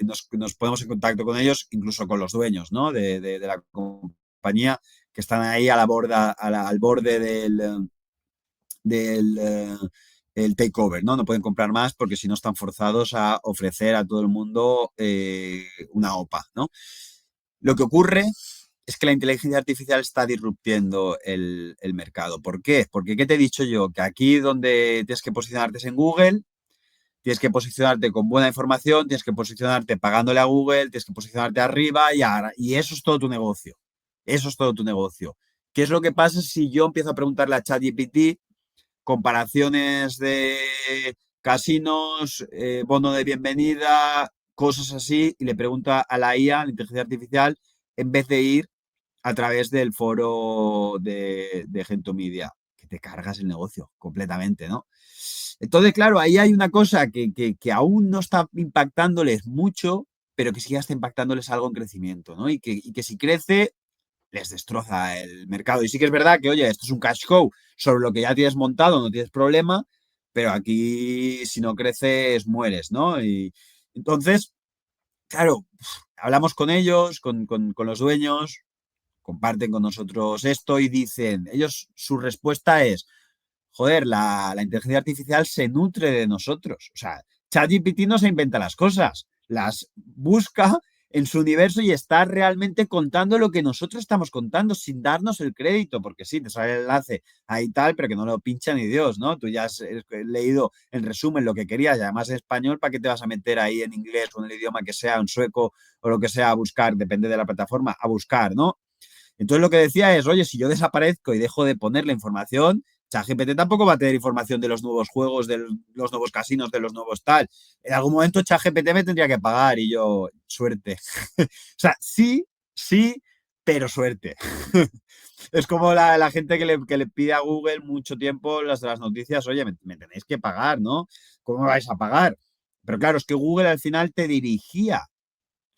Speaker 2: nos ponemos en contacto con ellos, incluso con los dueños, ¿no? de la compañía, que están ahí al borde del el takeover, ¿no? No pueden comprar más porque si no están forzados a ofrecer a todo el mundo una OPA, ¿no? Lo que ocurre es que la inteligencia artificial está disruptiendo el mercado. ¿Por qué? Porque, ¿qué te he dicho yo? Que aquí donde tienes que posicionarte es en Google, tienes que posicionarte con buena información, tienes que posicionarte pagándole a Google, tienes que posicionarte arriba y eso es todo tu negocio. Eso es todo tu negocio. ¿Qué es lo que pasa si yo empiezo a preguntarle a ChatGPT comparaciones de casinos, bono de bienvenida, cosas así, y le pregunta a la IA, a la inteligencia artificial, en vez de ir a través del foro de Gentomedia, que te cargas el negocio completamente, ¿no? Entonces, claro, ahí hay una cosa que aún no está impactándoles mucho, pero que sí ya está impactándoles algo en crecimiento, ¿no? Y que si crece, les destroza el mercado. Y sí que es verdad que, oye, esto es un cash cow sobre lo que ya tienes montado, no tienes problema, pero aquí si no creces, mueres, ¿no? Y entonces, claro, hablamos con ellos, con los dueños, comparten con nosotros esto y dicen, ellos, su respuesta es, joder, la inteligencia artificial se nutre de nosotros. O sea, ChatGPT no se inventa las cosas, las busca en su universo y está realmente contando lo que nosotros estamos contando sin darnos el crédito, porque sí, te sale el enlace ahí tal, pero que no lo pincha ni Dios, ¿no? Tú ya has leído en resumen lo que querías y además en español, ¿para qué te vas a meter ahí en inglés o en el idioma que sea, en sueco o lo que sea, a buscar, depende de la plataforma, a buscar, ¿no? Entonces lo que decía es, oye, si yo desaparezco y dejo de poner la información, ChatGPT tampoco va a tener información de los nuevos juegos, de los nuevos casinos, de los nuevos tal. En algún momento ChatGPT me tendría que pagar y yo, suerte. O sea, sí, sí, pero suerte. Es como la gente que le pide a Google mucho tiempo las de las noticias, oye, me tenéis que pagar, ¿no? ¿Cómo me vais a pagar? Pero claro, es que Google al final te dirigía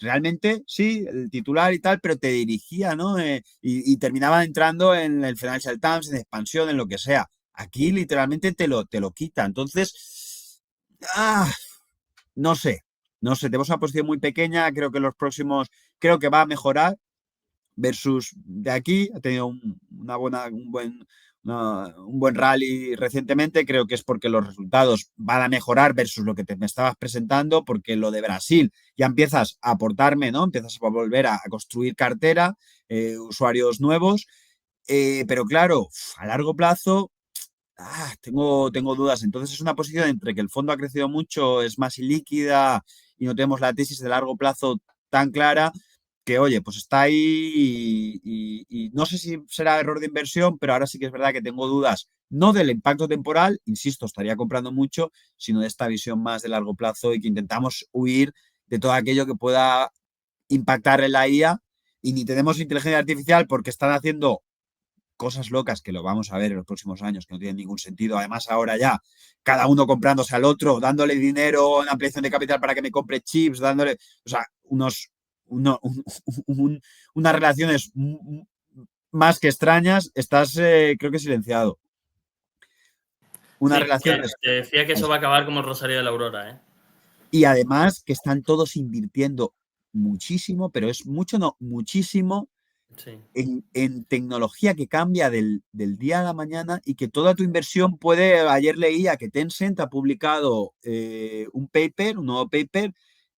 Speaker 2: realmente sí, el titular y tal, pero te dirigía, ¿no? Y terminaba entrando en el Financial Times, en expansión, en lo que sea. Aquí literalmente te lo quita. Entonces, ah, no sé, no sé, tenemos una posición muy pequeña, creo que los próximos, creo que va a mejorar, versus de aquí, ha tenido un buen rally recientemente, creo que es porque los resultados van a mejorar versus lo que me estabas presentando, porque lo de Brasil ya empiezas a aportarme, ¿no? Empiezas a volver a construir cartera, usuarios nuevos, pero claro, a largo plazo tengo dudas. Entonces es una posición entre que el fondo ha crecido mucho, es más ilíquida y no tenemos la tesis de largo plazo tan clara que, oye, pues está ahí y no sé si será error de inversión, pero ahora sí que es verdad que tengo dudas, no del impacto temporal, insisto, estaría comprando mucho, sino de esta visión más de largo plazo y que intentamos huir de todo aquello que pueda impactar en la IA y ni tenemos inteligencia artificial porque están haciendo cosas locas que lo vamos a ver en los próximos años, que no tienen ningún sentido. Además, ahora ya, cada uno comprándose al otro, dándole dinero en ampliación de capital para que me compre chips, dándole, o sea, unas relaciones más que extrañas, estás, creo que silenciado. Unas
Speaker 1: Sí, que
Speaker 2: relaciones.
Speaker 1: te decía que eso va a acabar como el Rosario de la Aurora, ¿eh?
Speaker 2: Y además que están todos invirtiendo muchísimo, pero es mucho, no, muchísimo
Speaker 1: Sí.
Speaker 2: en tecnología que cambia del día a la mañana y que toda tu inversión puede, ayer leía que Tencent ha publicado un nuevo paper,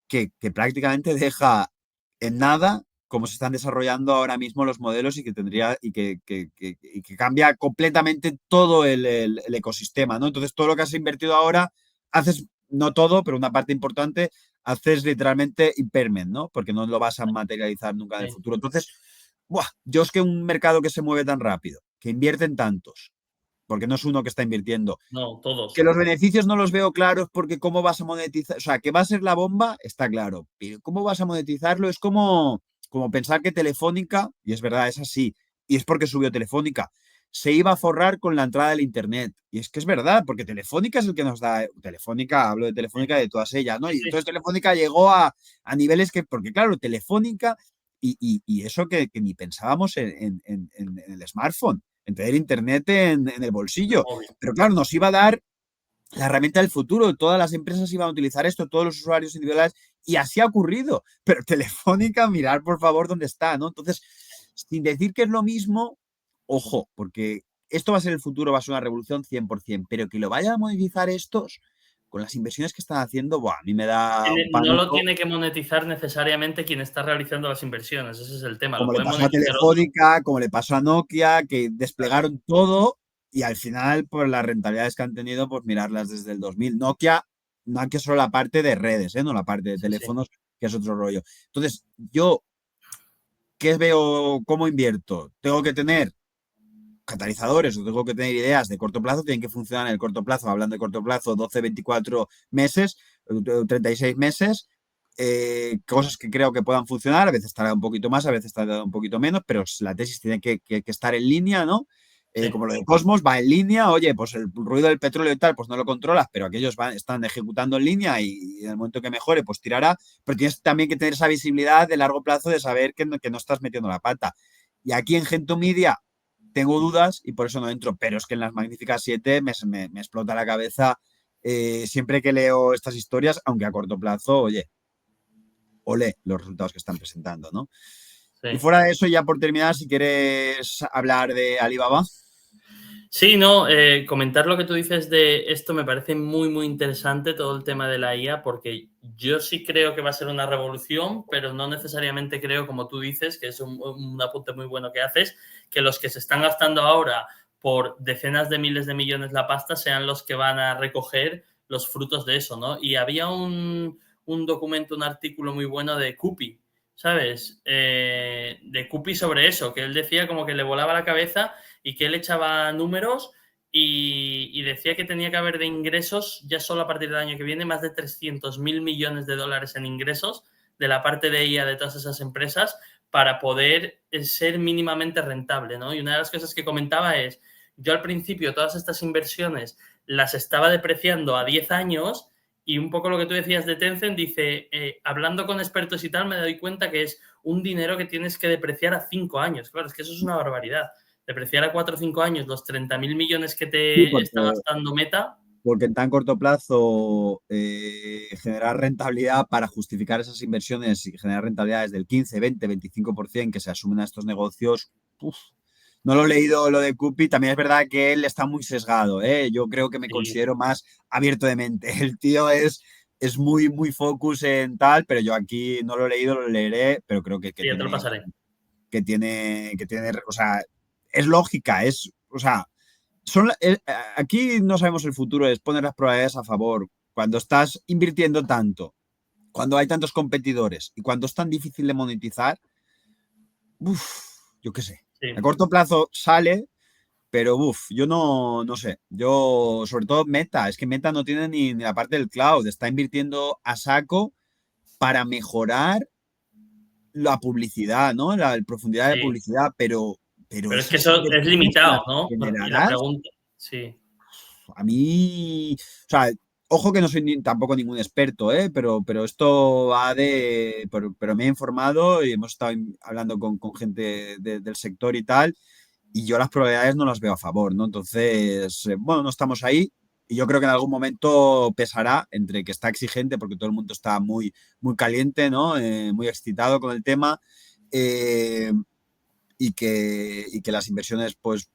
Speaker 2: que prácticamente deja en nada cómo se están desarrollando ahora mismo los modelos y que tendría y que cambia completamente todo el ecosistema, ¿no? Entonces, todo lo que has invertido ahora, haces, no todo, pero una parte importante, haces literalmente impairment, ¿no? Porque no lo vas a materializar nunca en el
Speaker 1: Sí.
Speaker 2: futuro. Entonces, yo es que un mercado que se mueve tan rápido, que invierten tantos, porque no es uno que está invirtiendo,
Speaker 1: No,
Speaker 2: que
Speaker 1: todos.
Speaker 2: los beneficios no los veo claros porque cómo vas a monetizar, o sea, que va a ser la bomba, está claro, pero cómo vas a monetizarlo es como pensar que Telefónica, y es verdad, es así, y es porque subió Telefónica, se iba a forrar con la entrada del Internet. Y es que es verdad, porque Telefónica es el que nos da, Telefónica, hablo de
Speaker 1: Sí,
Speaker 2: Telefónica de todas ellas, ¿no?
Speaker 1: sí,
Speaker 2: Y
Speaker 1: sí.
Speaker 2: entonces Telefónica llegó a niveles que, porque claro, Telefónica y eso que ni pensábamos en el smartphone, en tener Internet en el
Speaker 1: El
Speaker 2: bolsillo.
Speaker 1: móvil.
Speaker 2: Pero claro, nos iba a dar la herramienta del futuro. Todas las empresas iban a utilizar esto, todos los usuarios individuales, y así ha ocurrido. Pero Telefónica, mirar por favor dónde está, ¿no? Entonces, sin decir que es lo mismo, ojo, porque esto va a ser el futuro, va a ser una revolución 100%, pero que lo vayan a monetizar estos con las inversiones que están haciendo, buah, a mí me da un
Speaker 1: No lo
Speaker 2: pánico,
Speaker 1: tiene que monetizar necesariamente quien está realizando las inversiones, ese es el tema. Lo
Speaker 2: como le
Speaker 1: pueden
Speaker 2: pasó a
Speaker 1: monetizar otros.
Speaker 2: Telefónica, como le pasó a Nokia, que
Speaker 1: Claro.
Speaker 2: desplegaron todo y al final, por las rentabilidades que han tenido, pues mirarlas desde el 2000. Nokia solo la parte de redes, ¿eh? No la parte de
Speaker 1: Sí, sí.
Speaker 2: teléfonos, que es otro rollo. Entonces, yo, ¿qué veo? ¿Cómo invierto? Tengo que tener catalizadores o tengo que tener ideas de corto plazo, tienen que funcionar en el corto plazo, hablando de corto plazo, 12, 24 meses, 36 meses, cosas que creo que puedan funcionar, a veces tarda un poquito más, a veces tarda un poquito menos, pero la tesis tiene que estar en línea, ¿no?
Speaker 1: Sí.
Speaker 2: Como lo de Cosmos va en línea, oye, pues el ruido del petróleo y tal, pues no lo controlas, pero aquellos están ejecutando en línea y en el momento que mejore, pues tirará, pero tienes también que tener esa visibilidad de largo plazo de saber que no estás metiendo la pata. Y aquí en Gento Media tengo dudas y por eso no entro, pero es que en las Magníficas 7 me explota la cabeza siempre que leo estas historias, aunque a corto plazo, oye, ole los resultados que están presentando, ¿no? Y
Speaker 1: Sí.
Speaker 2: fuera de eso, ya por terminar, si quieres hablar de Alibaba.
Speaker 1: Sí, no, comentar lo que tú dices de esto me parece muy, muy interesante, todo el tema de la IA, porque yo sí creo que va a ser una revolución, pero no necesariamente creo, como tú dices, que es un apunte muy bueno que haces, que los que se están gastando ahora por decenas de miles de millones la pasta sean los que van a recoger los frutos de eso, ¿no? Y había un documento, un artículo muy bueno de Cupi, ¿sabes? De Cupi sobre eso, que él decía como que le volaba la cabeza y que él echaba números y decía que tenía que haber de ingresos, ya solo a partir del año que viene, más de 300.000 millones de dólares en ingresos de la parte de IA de todas esas empresas para poder ser mínimamente rentable, ¿no? Y una de las cosas que comentaba es, yo al principio todas estas inversiones las estaba depreciando a 10 años y un poco lo que tú decías de Tencent, dice, hablando con expertos y tal, me doy cuenta que es un dinero que tienes que depreciar a 5 años. Claro, es que eso es una barbaridad. Depreciar a 4 o 5 años los 30.000 millones que
Speaker 2: Sí,
Speaker 1: te está gastando Meta.
Speaker 2: porque en tan corto plazo generar rentabilidad para justificar esas inversiones y generar rentabilidades del 15, 20, 25% que se asumen a estos negocios, uf, no lo he leído lo de Cupi, también es verdad que él está muy sesgado, ¿eh? Yo creo que me
Speaker 1: Sí,
Speaker 2: considero más abierto de mente. El tío es muy, muy focus en tal, pero yo aquí no lo he leído, lo leeré, pero creo
Speaker 1: sí, ya te lo pasaré.
Speaker 2: o sea, es lógica, o sea, son, aquí no sabemos el futuro, es poner las probabilidades a favor. Cuando estás invirtiendo tanto, cuando hay tantos competidores y cuando es tan difícil de monetizar, uf, yo qué sé. A
Speaker 1: Sí.
Speaker 2: corto plazo sale, pero yo no sé. Yo, sobre todo Meta, es que Meta no tiene ni la parte del cloud, está invirtiendo a saco para mejorar la publicidad, ¿no? La profundidad de
Speaker 1: Sí,
Speaker 2: publicidad, pero
Speaker 1: pero es que
Speaker 2: esas
Speaker 1: eso es
Speaker 2: inversiones tan
Speaker 1: limitado, ¿no? Y la
Speaker 2: aceleradas,
Speaker 1: pregunta, sí,
Speaker 2: a mí, o sea, ojo que no soy tampoco ningún experto, ¿eh? Pero esto va pero me he informado y hemos estado hablando con gente del sector y tal, y yo las probabilidades no las veo a favor, ¿no? Entonces, bueno, no estamos ahí. Y yo creo que en algún momento pesará entre que está exigente, porque todo el mundo está muy, muy caliente, ¿no? Muy excitado con el tema. eh, y que las inversiones, pues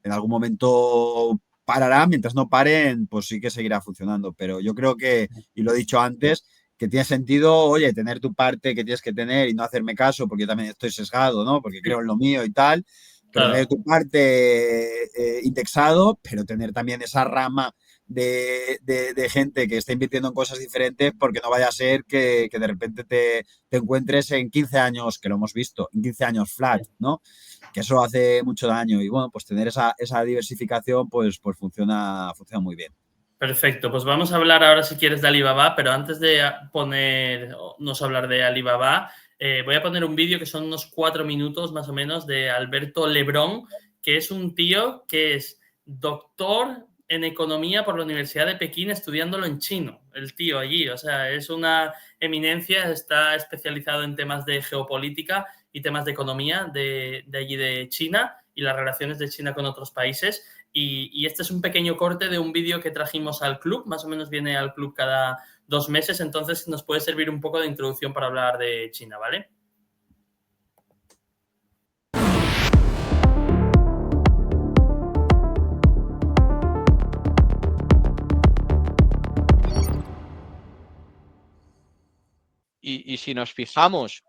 Speaker 2: en algún momento pararán, mientras no paren, pues sí que seguirá funcionando. Pero yo creo que, y lo he dicho antes, que tiene sentido, oye, tener tu parte que tienes que tener y no hacerme caso, porque yo también estoy sesgado, ¿no? Porque creo en lo mío y tal, pero tener
Speaker 1: claro.
Speaker 2: tu parte indexado, pero tener también esa rama de gente que está invirtiendo en cosas diferentes, porque no vaya a ser que de repente te encuentres en 15 años, que lo hemos visto, en 15 años flat, ¿no? Que eso hace mucho daño y bueno, pues tener esa diversificación pues funciona muy bien.
Speaker 1: Perfecto, pues vamos a hablar ahora si quieres de Alibaba, pero antes de ponernos a hablar de Alibaba, voy a poner un vídeo que son unos 4 minutos más o menos de Alberto Lebrón, que es un tío que es doctor en economía por la Universidad de Pekín estudiándolo en chino, el tío allí, o sea, es una eminencia, está especializado en temas de geopolítica y temas de economía de allí de China y las relaciones de China con otros países. Y este es un pequeño corte de un vídeo que trajimos al club, más o menos viene al club cada 2 meses, entonces nos puede servir un poco de introducción para hablar de China, ¿vale?
Speaker 3: Y si nos fijamos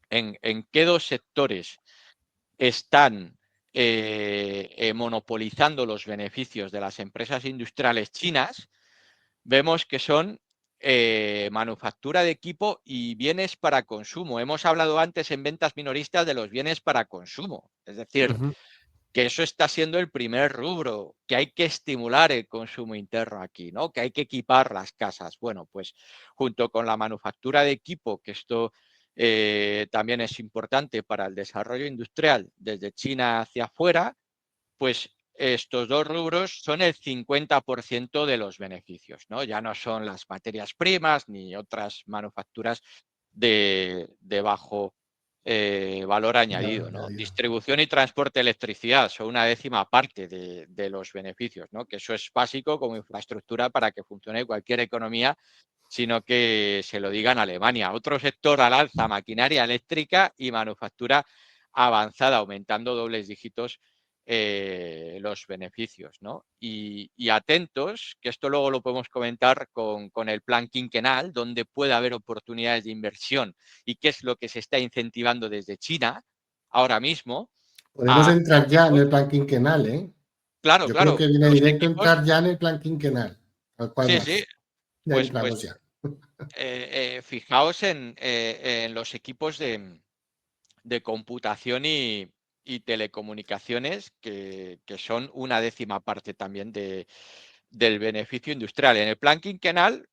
Speaker 3: en qué dos sectores están monopolizando los beneficios de las empresas industriales chinas, vemos que son manufactura de equipo y bienes para consumo. Hemos hablado antes en ventas minoristas de los bienes para consumo. Es decir, que eso está siendo el primer rubro, que hay que estimular el consumo interno aquí, ¿no? Que hay que equipar las casas. Bueno, pues junto con la manufactura de equipo, que esto también es importante para el desarrollo industrial desde China hacia afuera, pues estos dos rubros son el 50% de los beneficios, ¿no? Ya no son las materias primas ni otras manufacturas de bajo valor añadido, ¿no? Distribución y transporte de electricidad son una décima parte de los beneficios, ¿no? Que eso es básico como infraestructura para que funcione cualquier economía, sino que se lo diga en Alemania. Otro sector al alza, maquinaria eléctrica y manufactura avanzada, aumentando dobles dígitos los beneficios, ¿no? Y atentos, que esto luego lo podemos comentar con el plan quinquenal, donde puede haber oportunidades de inversión y qué es lo que se está incentivando desde China ahora mismo.
Speaker 4: Podemos entrar ya en el plan quinquenal, ¿eh?
Speaker 3: Claro,
Speaker 4: Yo creo
Speaker 3: claro.
Speaker 4: que viene
Speaker 3: Los
Speaker 4: directo
Speaker 3: equipos,
Speaker 4: entrar ya en el plan quinquenal. Al cual
Speaker 3: sí,
Speaker 4: vas.
Speaker 3: sí.
Speaker 4: Ya
Speaker 3: Pues
Speaker 4: entramos ya.
Speaker 3: fijaos en los equipos de computación y telecomunicaciones, que son una décima parte también del beneficio industrial. En el plan quinquenal,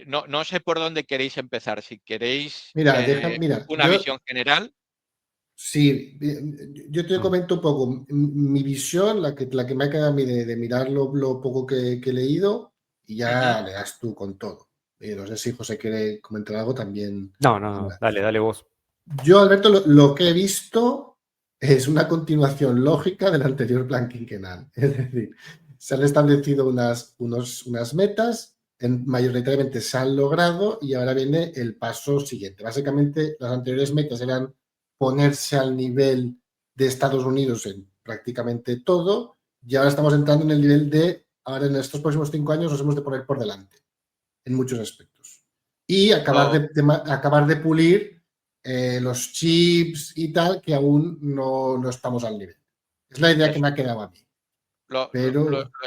Speaker 3: no sé por dónde queréis empezar. Si queréis
Speaker 4: Mira,
Speaker 3: una visión general.
Speaker 4: Sí, yo te comento un poco mi visión, la que me ha quedado a mí de mirar lo poco que he leído, y ya le das tú con todo. No sé si José quiere comentar algo también.
Speaker 5: No, dale vos.
Speaker 4: Yo, Alberto, lo que he visto es una continuación lógica del anterior plan quinquenal. Es decir, se han establecido unas metas, mayoritariamente se han logrado, y ahora viene el paso siguiente. Básicamente, las anteriores metas eran ponerse al nivel de Estados Unidos en prácticamente todo, y ahora estamos entrando en el nivel de, ahora en estos próximos 5 años nos hemos de poner por delante, en muchos aspectos. Y acabar de pulir los chips y tal, que aún no estamos al nivel. Es la idea que me ha quedado a mí.
Speaker 3: Lo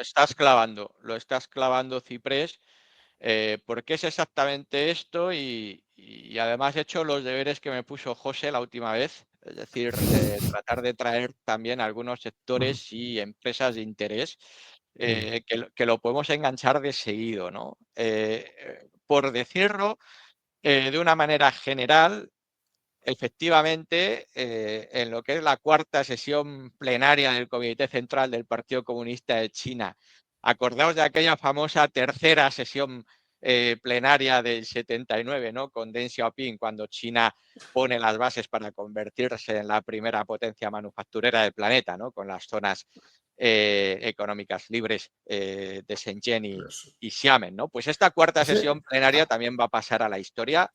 Speaker 3: estás clavando, Ciprés, porque es exactamente esto, y además he hecho los deberes que me puso José la última vez, es decir, tratar de traer también algunos sectores y empresas de interés que lo podemos enganchar de seguido, ¿no? Por decirlo de una manera general, efectivamente, en lo que es la cuarta sesión plenaria del Comité Central del Partido Comunista de China, acordaos de aquella famosa tercera sesión plenaria del 79, ¿no? Con Deng Xiaoping, cuando China pone las bases para convertirse en la primera potencia manufacturera del planeta, ¿no? Con las zonas económicas libres de Shenzhen y Xiamen, ¿no? Pues esta cuarta sesión plenaria también va a pasar a la historia.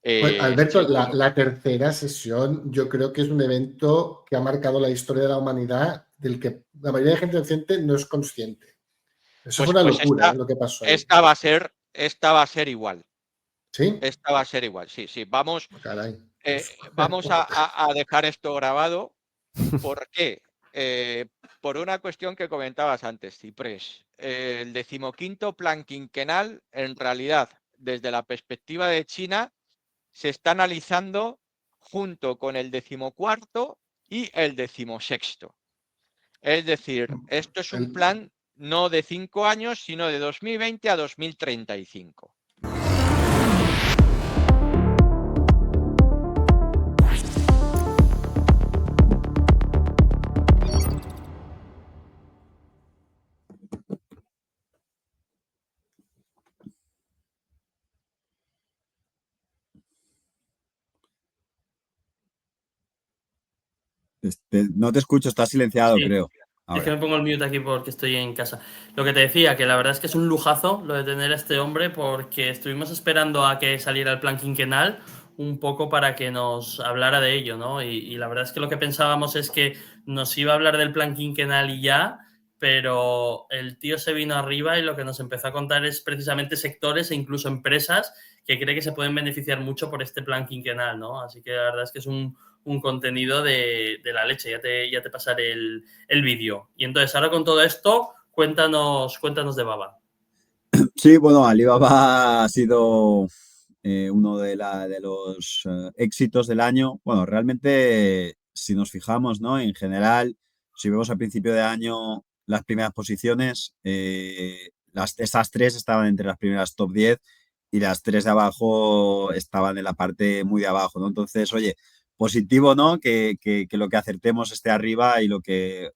Speaker 4: Pues, Alberto, la tercera sesión yo creo que es un evento que ha marcado la historia de la humanidad, del que la mayoría de gente occidente no es consciente. Eso fue una locura, lo que pasó ahí.
Speaker 3: Esta va a ser igual.
Speaker 4: ¿Sí?
Speaker 3: Esta va a ser igual, sí. Vamos a dejar esto grabado. ¿Por qué? Por una cuestión que comentabas antes, Ciprés. El 15º plan quinquenal, en realidad, desde la perspectiva de China, se está analizando junto con el 14º y el 16º. Es decir, esto es un plan no de 5 años, sino de 2020 a 2035.
Speaker 2: No te escucho, estás silenciado,
Speaker 1: Sí.
Speaker 2: creo.
Speaker 1: Es que me pongo el mute aquí porque estoy en casa. Lo que te decía, que la verdad es que es un lujazo lo de tener a este hombre, porque estuvimos esperando a que saliera el plan quinquenal un poco para que nos hablara de ello, ¿no? Y la verdad es que lo que pensábamos es que nos iba a hablar del plan quinquenal y ya, pero el tío se vino arriba y lo que nos empezó a contar es precisamente sectores e incluso empresas que cree que se pueden beneficiar mucho por este plan quinquenal, ¿no? Así que la verdad es que es un contenido de la leche. Ya te pasaré el vídeo. Y entonces, ahora con todo esto, cuéntanos de Baba.
Speaker 2: Sí, bueno, Alibaba ha sido uno de los éxitos del año. Bueno, realmente, si nos fijamos, ¿no? En general, si vemos al principio de año las primeras posiciones, esas tres estaban entre las primeras top 10 y las tres de abajo estaban en la parte muy de abajo, ¿no? Entonces, oye, positivo, ¿no? Que lo que acertemos esté arriba y lo que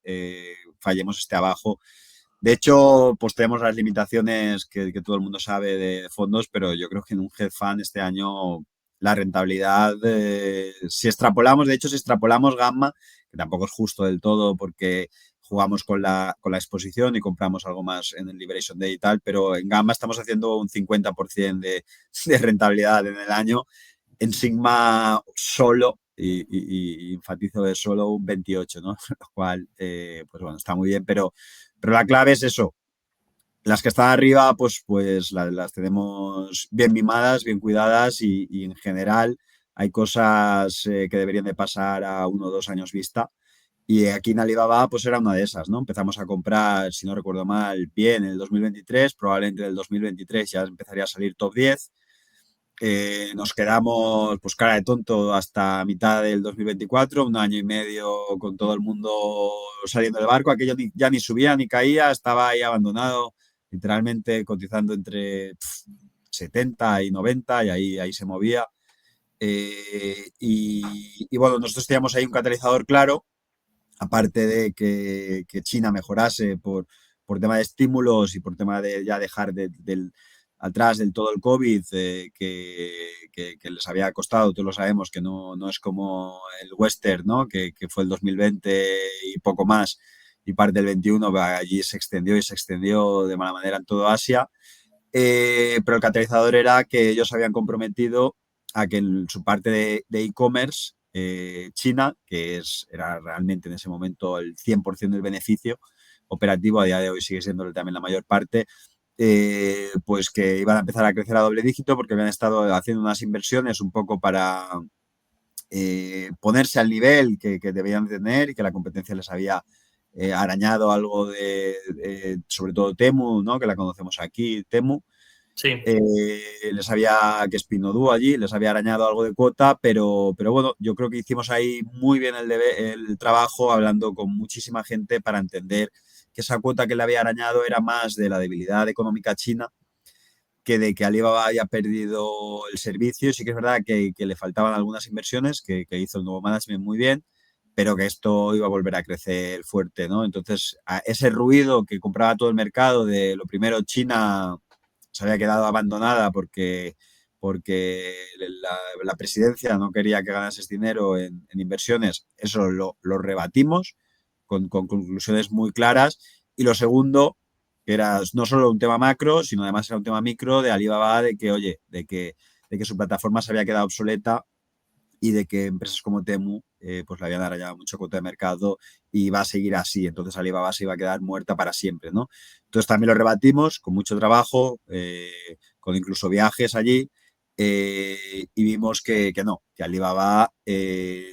Speaker 2: fallemos esté abajo. De hecho, pues tenemos las limitaciones que todo el mundo sabe de fondos, pero yo creo que en un hedge fund este año la rentabilidad, si extrapolamos Gamma, que tampoco es justo del todo porque jugamos con la exposición y compramos algo más en el Liberation Day y tal, pero en Gamma estamos haciendo un 50% de rentabilidad en el año. En Sigma solo y enfatizo de solo un 28, ¿no? Lo cual, pues bueno, está muy bien, pero la clave es eso. Las que están arriba, pues las tenemos bien mimadas, bien cuidadas y en general hay cosas que deberían de pasar a 1 o 2 años vista. Y aquí en Alibaba, pues era una de esas, ¿no? Empezamos a comprar, si no recuerdo mal, bien en el 2023, probablemente en el 2023 ya empezaría a salir top 10. Nos quedamos, pues cara de tonto, hasta mitad del 2024, 1 año y medio con todo el mundo saliendo del barco. Aquello ya ni subía ni caía, estaba ahí abandonado, literalmente cotizando entre 70 y 90 y ahí se movía. Y bueno, nosotros teníamos ahí un catalizador claro, aparte de que China mejorase por tema de estímulos y por tema de ya dejar atrás del todo el COVID, que les había costado, todos lo sabemos, que no es como el Western, ¿no? Que fue el 2020 y poco más, y parte del 21, allí se extendió de mala manera en toda Asia. Pero el catalizador era que ellos habían comprometido a que en su parte de e-commerce, China, que era realmente en ese momento el 100% del beneficio operativo, a día de hoy sigue siendo también la mayor parte, pues que iban a empezar a crecer a doble dígito porque habían estado haciendo unas inversiones un poco para ponerse al nivel que debían tener y que la competencia les había arañado algo sobre todo Temu, ¿no? Que la conocemos aquí, Temu.
Speaker 1: Sí.
Speaker 2: Les había, que es Pinodú allí, les había arañado algo de cuota, pero bueno, yo creo que hicimos ahí muy bien el trabajo, hablando con muchísima gente para entender que esa cuota que le había arañado era más de la debilidad económica china que de que Alibaba haya perdido el servicio. Sí que es verdad que le faltaban algunas inversiones, que hizo el nuevo management muy bien, pero que esto iba a volver a crecer fuerte, ¿no? Entonces, ese ruido que compraba todo el mercado de lo primero, China se había quedado abandonada porque la presidencia no quería que ganases dinero en inversiones, eso lo rebatimos con conclusiones muy claras. Y lo segundo, que era no solo un tema macro, sino además era un tema micro de Alibaba, de que, oye, de que su plataforma se había quedado obsoleta y de que empresas como Temu pues le habían arañado mucho cuota de mercado y va a seguir así. Entonces Alibaba se iba a quedar muerta para siempre, ¿no? Entonces también lo rebatimos con mucho trabajo, con incluso viajes allí, y vimos que no, que Alibaba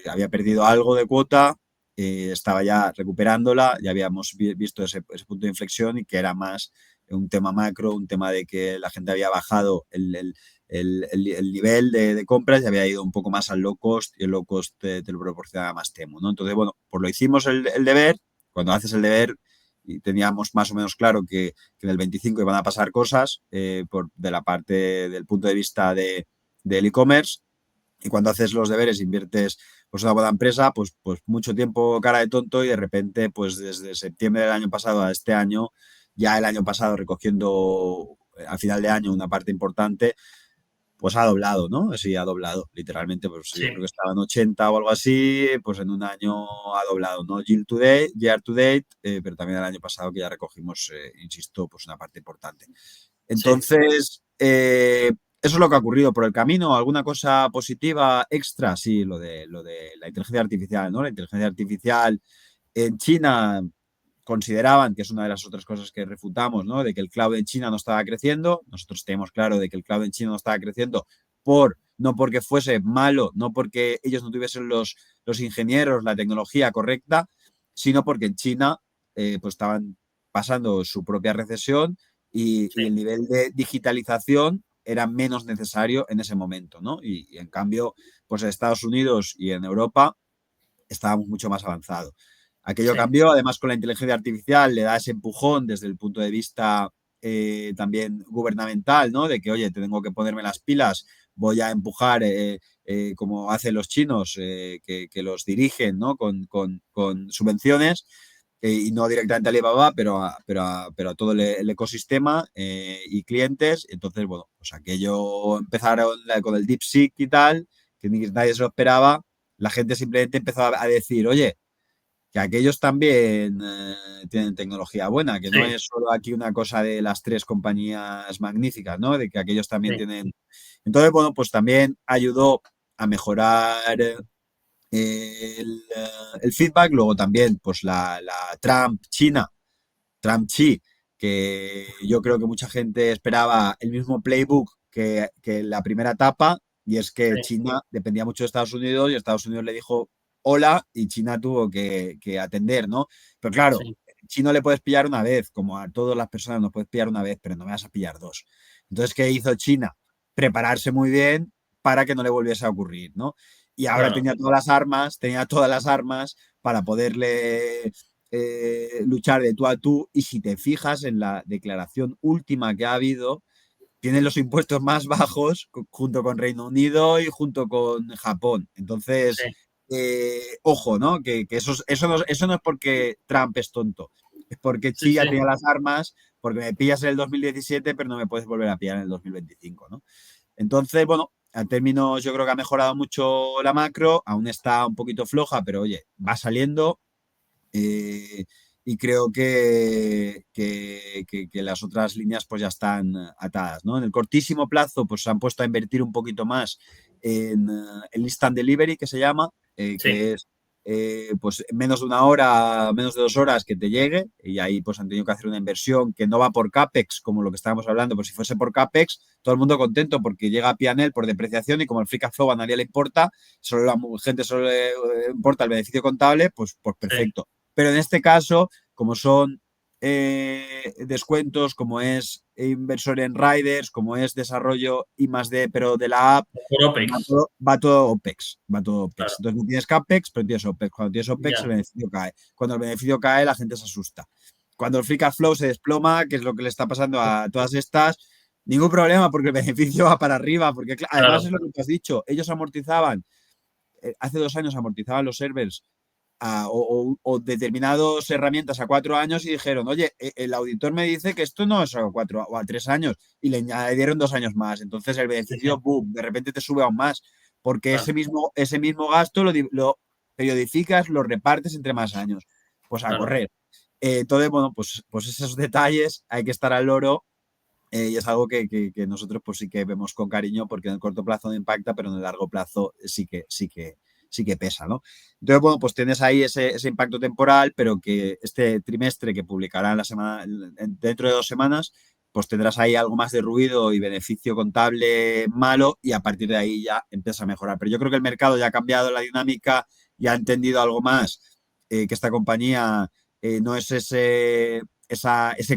Speaker 2: había perdido algo de cuota, estaba ya recuperándola, ya habíamos visto ese punto de inflexión y que era más un tema macro, un tema de que la gente había bajado el nivel de compras y había ido un poco más al low cost, y el low cost te lo proporcionaba más Temu, ¿no? Entonces, bueno, pues lo hicimos el deber. Cuando haces el deber, y teníamos más o menos claro que en el 25 iban a pasar cosas de la parte del punto de vista del e-commerce, y cuando haces los deberes, inviertes pues una buena empresa, pues mucho tiempo cara de tonto, y de repente, pues desde septiembre del año pasado a este año, ya el año pasado recogiendo al final de año una parte importante, pues ha doblado, ¿no? Sí, ha doblado, literalmente, pues sí. Yo creo que estaba en 80 o algo así, pues en un año ha doblado, ¿no? Year to date, pero también el año pasado que ya recogimos, insisto, pues una parte importante. Entonces, eso es lo que ha ocurrido por el camino. ¿Alguna cosa positiva extra? Sí, lo de la inteligencia artificial, ¿no? La inteligencia artificial en China consideraban, que es una de las otras cosas que refutamos, ¿no? De que el cloud en China no estaba creciendo. Nosotros tenemos claro de que el cloud en China no estaba creciendo no porque fuese malo, no porque ellos no tuviesen los ingenieros, la tecnología correcta, sino porque en China pues estaban pasando su propia recesión y el nivel de digitalización era menos necesario en ese momento, ¿no? Y en cambio, pues en Estados Unidos y en Europa estábamos mucho más avanzados. Aquello cambió, además con la inteligencia artificial le da ese empujón desde el punto de vista también gubernamental, ¿no? De que, oye, tengo que ponerme las pilas, voy a empujar, como hacen los chinos, que los dirigen, ¿no? Con subvenciones, y no directamente a Alibaba, pero a todo el ecosistema y clientes. Entonces, bueno, pues aquello empezaron con el DeepSeek y tal, que nadie se lo esperaba. La gente simplemente empezó a decir, oye, que aquellos también tienen tecnología buena, que no es solo aquí una cosa de las 3 compañías magníficas, ¿no? De que aquellos también tienen. Entonces, bueno, pues también ayudó a mejorar el feedback, luego también pues la Trump-China, Trump-Xi, que yo creo que mucha gente esperaba el mismo playbook que la primera etapa, y es que
Speaker 1: Sí,
Speaker 2: China dependía mucho de Estados Unidos y Estados Unidos le dijo hola y China tuvo que atender, ¿no? Pero claro,
Speaker 1: sí,
Speaker 2: chino le puedes pillar una vez, como a todas las personas nos puedes pillar una vez, pero no me vas a pillar dos. Entonces, ¿qué hizo China? Prepararse muy bien para que no le volviese a ocurrir, ¿no? Y ahora
Speaker 1: claro,
Speaker 2: tenía todas las armas para poderle luchar de tú a tú. Y si te fijas en la declaración última que ha habido, tienen los impuestos más bajos junto con Reino Unido y junto con Japón. Entonces,
Speaker 1: sí,
Speaker 2: ojo, ¿no? Que eso no es porque Trump es tonto, es porque
Speaker 1: sí,
Speaker 2: Xi ya
Speaker 1: sí,
Speaker 2: tenía las armas, porque me pillas en el 2017, pero no me puedes volver a pillar en el 2025, ¿no? Entonces, bueno, a términos yo creo que ha mejorado mucho la macro, aún está un poquito floja, pero oye, va saliendo. Eh, y creo que las otras líneas pues ya están atadas, ¿no? En el cortísimo plazo pues se han puesto a invertir un poquito más en el instant delivery que se llama,
Speaker 1: sí,
Speaker 2: que es pues menos de una hora, menos de 2 horas que te llegue, y ahí pues han tenido que hacer una inversión que no va por CAPEX, como lo que estábamos hablando, pues si fuese por CAPEX, todo el mundo contento porque llega a P&L por depreciación y como el free cash flow a nadie le importa, solo la gente solo le importa el beneficio contable, pues
Speaker 1: sí,
Speaker 2: perfecto. Pero en este caso, como son descuentos, como es inversor en riders, como es desarrollo I+D, pero de la app,
Speaker 1: por
Speaker 2: pues
Speaker 1: OPEX,
Speaker 2: va todo OPEX, va todo OPEX.
Speaker 1: claro,
Speaker 2: Entonces no tienes CAPEX, pero tienes OPEX. Cuando tienes OPEX, el
Speaker 1: ya,
Speaker 2: beneficio cae. Cuando el beneficio cae, la gente se asusta. Cuando el free cash flow se desploma, que es lo que le está pasando a todas estas, ningún problema, porque el beneficio va para arriba, porque además
Speaker 1: claro,
Speaker 2: es lo que tú has dicho, ellos amortizaban, hace 2 años amortizaban los servers o determinadas herramientas a 4 años y dijeron, oye, el auditor me dice que esto no es a 4 o a 3 años y le añadieron 2 años más. Entonces el
Speaker 1: sí, sí,
Speaker 2: beneficio, boom, de repente te sube aún más porque
Speaker 1: claro,
Speaker 2: ese mismo gasto lo periodificas, lo repartes entre más años. Pues a
Speaker 1: claro,
Speaker 2: correr. Entonces, bueno, pues esos detalles hay que estar al loro. Y es algo que nosotros pues sí que vemos con cariño porque en el corto plazo no impacta, pero en el largo plazo sí que pesa, ¿no? Entonces, bueno, pues tienes ahí ese impacto temporal, pero que este trimestre que publicarán dentro de 2 semanas, pues tendrás ahí algo más de ruido y beneficio contable malo y a partir de ahí ya empieza a mejorar. Pero yo creo que el mercado ya ha cambiado la dinámica y ha entendido algo más, que esta compañía no es ese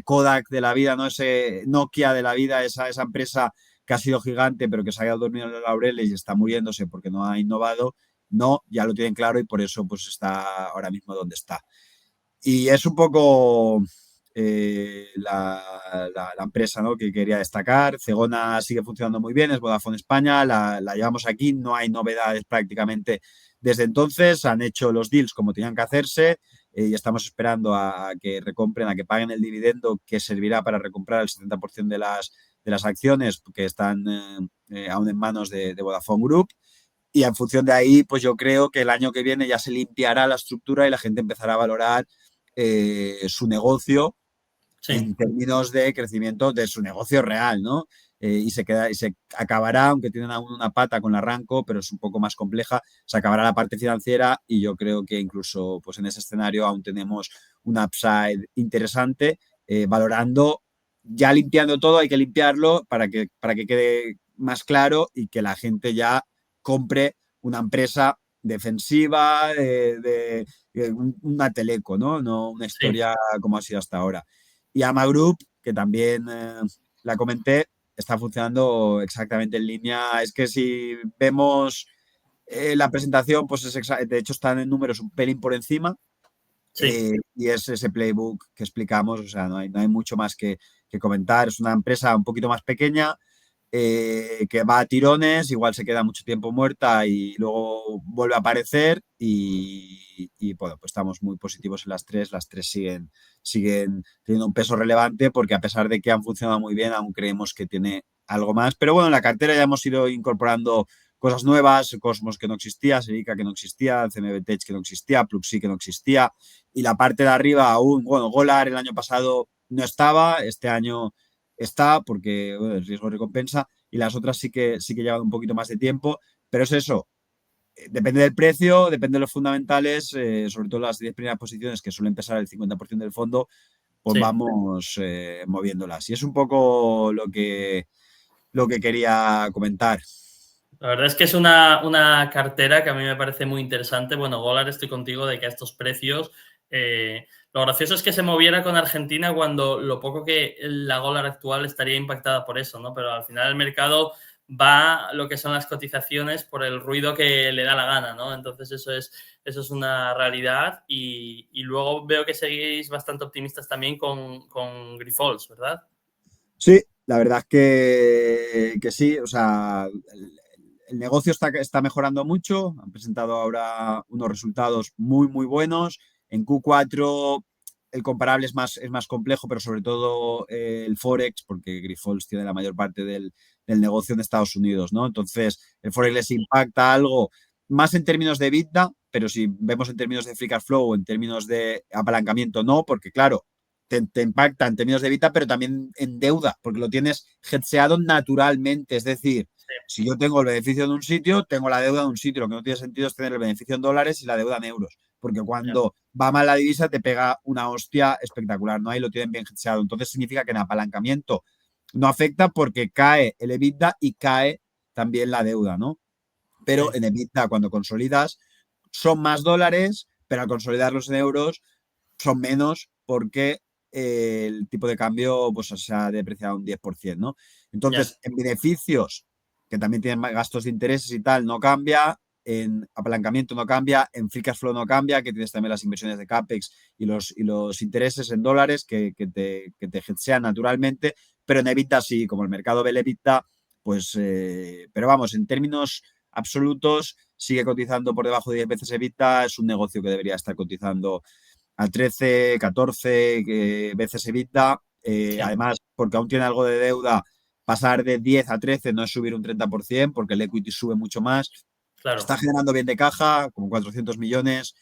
Speaker 2: Kodak de la vida, ¿no? Ese Nokia de la vida, esa empresa que ha sido gigante, pero que se ha quedado dormido en los laureles y está muriéndose porque no ha innovado. No, ya lo tienen claro y por eso pues está ahora mismo donde está. Y es un poco la empresa, ¿no?, que quería destacar. Zegona sigue funcionando muy bien, es Vodafone España, la llevamos aquí, no hay novedades prácticamente desde entonces. Han hecho los deals como tenían que hacerse y estamos esperando a que recompren, a que paguen el dividendo que servirá para recomprar el 70% de las acciones que están aún en manos de Vodafone Group. Y en función de ahí, pues yo creo que el año que viene ya se limpiará la estructura y la gente empezará a valorar su negocio
Speaker 1: sí,
Speaker 2: en términos de crecimiento de su negocio real, ¿no? Y se acabará, aunque tienen aún una pata con Arranco, pero es un poco más compleja, se acabará la parte financiera y yo creo que incluso pues en ese escenario aún tenemos un upside interesante, valorando, ya limpiando todo, hay que limpiarlo para que quede más claro y que la gente ya compre una empresa defensiva, una teleco, ¿no? No una
Speaker 1: sí,
Speaker 2: historia como ha sido hasta ahora. Y Ama Group, que también la comenté, está funcionando exactamente en línea. Es que si vemos la presentación, pues de hecho están en números un pelín por encima,
Speaker 1: sí,
Speaker 2: y es ese playbook que explicamos, o sea, no hay mucho más que comentar. Es una empresa un poquito más pequeña, que va a tirones, igual se queda mucho tiempo muerta y luego vuelve a aparecer y bueno, pues estamos muy positivos en las tres siguen teniendo un peso relevante porque a pesar de que han funcionado muy bien, aún creemos que tiene algo más, pero bueno, en la cartera ya hemos ido incorporando cosas nuevas, Cosmos que no existía, Serica que no existía, CMB Tech que no existía, Pluxee que no existía, y la parte de arriba aún, bueno, Golar el año pasado no estaba, este año está porque bueno, el riesgo recompensa, y las otras sí que llevan un poquito más de tiempo, pero es eso, depende del precio, depende de los fundamentales, sobre todo las 10 primeras posiciones que suelen pesar el 50% del fondo, pues
Speaker 1: Sí.
Speaker 2: vamos moviéndolas. Y es un poco lo que quería comentar.
Speaker 1: La verdad es que es una cartera que a mí me parece muy interesante. Bueno, Golar, estoy contigo de que a estos precios... lo gracioso es que se moviera con Argentina cuando lo poco que la Golar actual estaría impactada por eso, ¿no? Pero al final el mercado va lo que son las cotizaciones por el ruido que le da la gana, ¿no? Entonces eso es una realidad y luego veo que seguís bastante optimistas también con Grifols, ¿verdad?
Speaker 2: Sí, la verdad es que sí, o sea, el negocio está mejorando mucho, han presentado ahora unos resultados muy, muy buenos. En Q4 el comparable es más complejo, pero sobre todo el Forex, porque Grifols tiene la mayor parte del negocio en Estados Unidos, ¿no? Entonces, el Forex les impacta algo más en términos de EBITDA, pero si vemos en términos de free cash flow o en términos de apalancamiento, no, porque claro, te impacta en términos de EBITDA, pero también en deuda, porque lo tienes hedgeado naturalmente. Es decir, si yo tengo el beneficio de un sitio, tengo la deuda de un sitio. Lo que no tiene sentido es tener el beneficio en dólares y la deuda en euros, porque cuando va mal la divisa te pega una hostia espectacular, ¿no? Ahí lo tienen bien hedgeado. Entonces significa que en apalancamiento no afecta porque cae el EBITDA y cae también la deuda, ¿no? Pero en EBITDA, cuando consolidas, son más dólares, pero al consolidarlos en euros son menos porque el tipo de cambio pues, se ha depreciado un 10%, ¿no? Entonces, en beneficios, que también tienen gastos de intereses y tal, no cambia, en apalancamiento no cambia, en free cash flow no cambia, que tienes también las inversiones de CAPEX y los intereses en dólares que te hedgean naturalmente, pero en EBITDA sí, como el mercado ve el EBITDA, pues, pero vamos, en términos absolutos, sigue cotizando por debajo de 10 veces EBITDA, es un negocio que debería estar cotizando a 13, 14 veces EBITDA. Además, porque aún tiene algo de deuda, pasar de 10 a 13 no es subir un 30%, porque el equity sube mucho más.
Speaker 1: Claro.
Speaker 2: Está generando bien de caja, como 400 millones.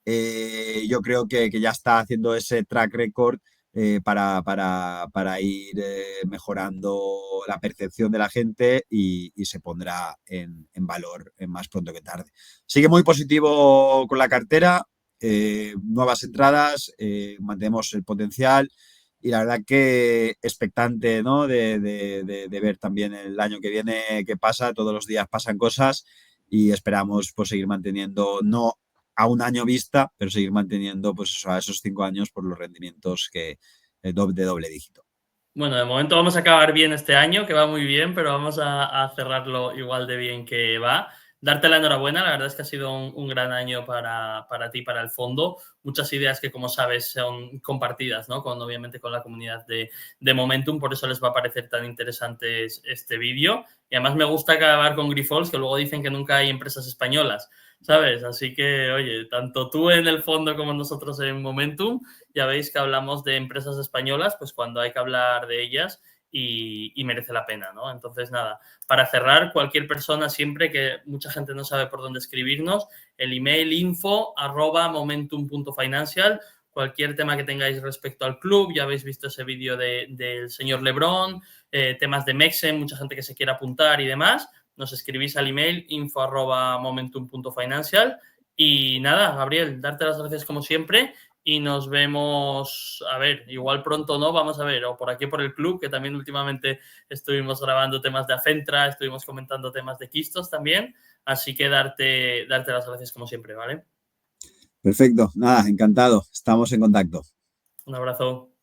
Speaker 2: Yo creo que ya está haciendo ese track record para ir mejorando la percepción de la gente y se pondrá en valor más pronto que tarde. Sigue muy positivo con la cartera, nuevas entradas, mantenemos el potencial y la verdad que expectante, ¿no? de ver también el año que viene qué pasa. Todos los días pasan cosas y esperamos pues seguir manteniendo, no a un año vista, pero seguir manteniendo pues eso, a esos 5 años por los rendimientos de doble dígito.
Speaker 1: Bueno, de momento vamos a acabar bien este año, que va muy bien, pero vamos a cerrarlo igual de bien que va. Darte la enhorabuena, la verdad es que ha sido un gran año para ti, para el fondo. Muchas ideas que, como sabes, son compartidas, ¿no? Obviamente con la comunidad de Momentum, por eso les va a parecer tan interesante este vídeo. Y además me gusta acabar con Grifols, que luego dicen que nunca hay empresas españolas, ¿sabes? Así que, oye, tanto tú en el fondo como nosotros en Momentum, ya veis que hablamos de empresas españolas, pues cuando hay que hablar de ellas y merece la pena, ¿no? Entonces, nada, para cerrar, cualquier persona siempre, que mucha gente no sabe por dónde escribirnos, el email info@momentum.financial, cualquier tema que tengáis respecto al club, ya habéis visto ese vídeo del señor Lebron, temas de Mexen, mucha gente que se quiera apuntar y demás, nos escribís al email info@momentum.financial y nada, Gabriel, darte las gracias como siempre y nos vemos, a ver, igual pronto no, vamos a ver, o por aquí por el club, que también últimamente estuvimos grabando temas de Afentra, estuvimos comentando temas de Quistos también, así que darte las gracias como siempre, ¿vale?
Speaker 2: Perfecto, nada, encantado, estamos en contacto.
Speaker 1: Un abrazo.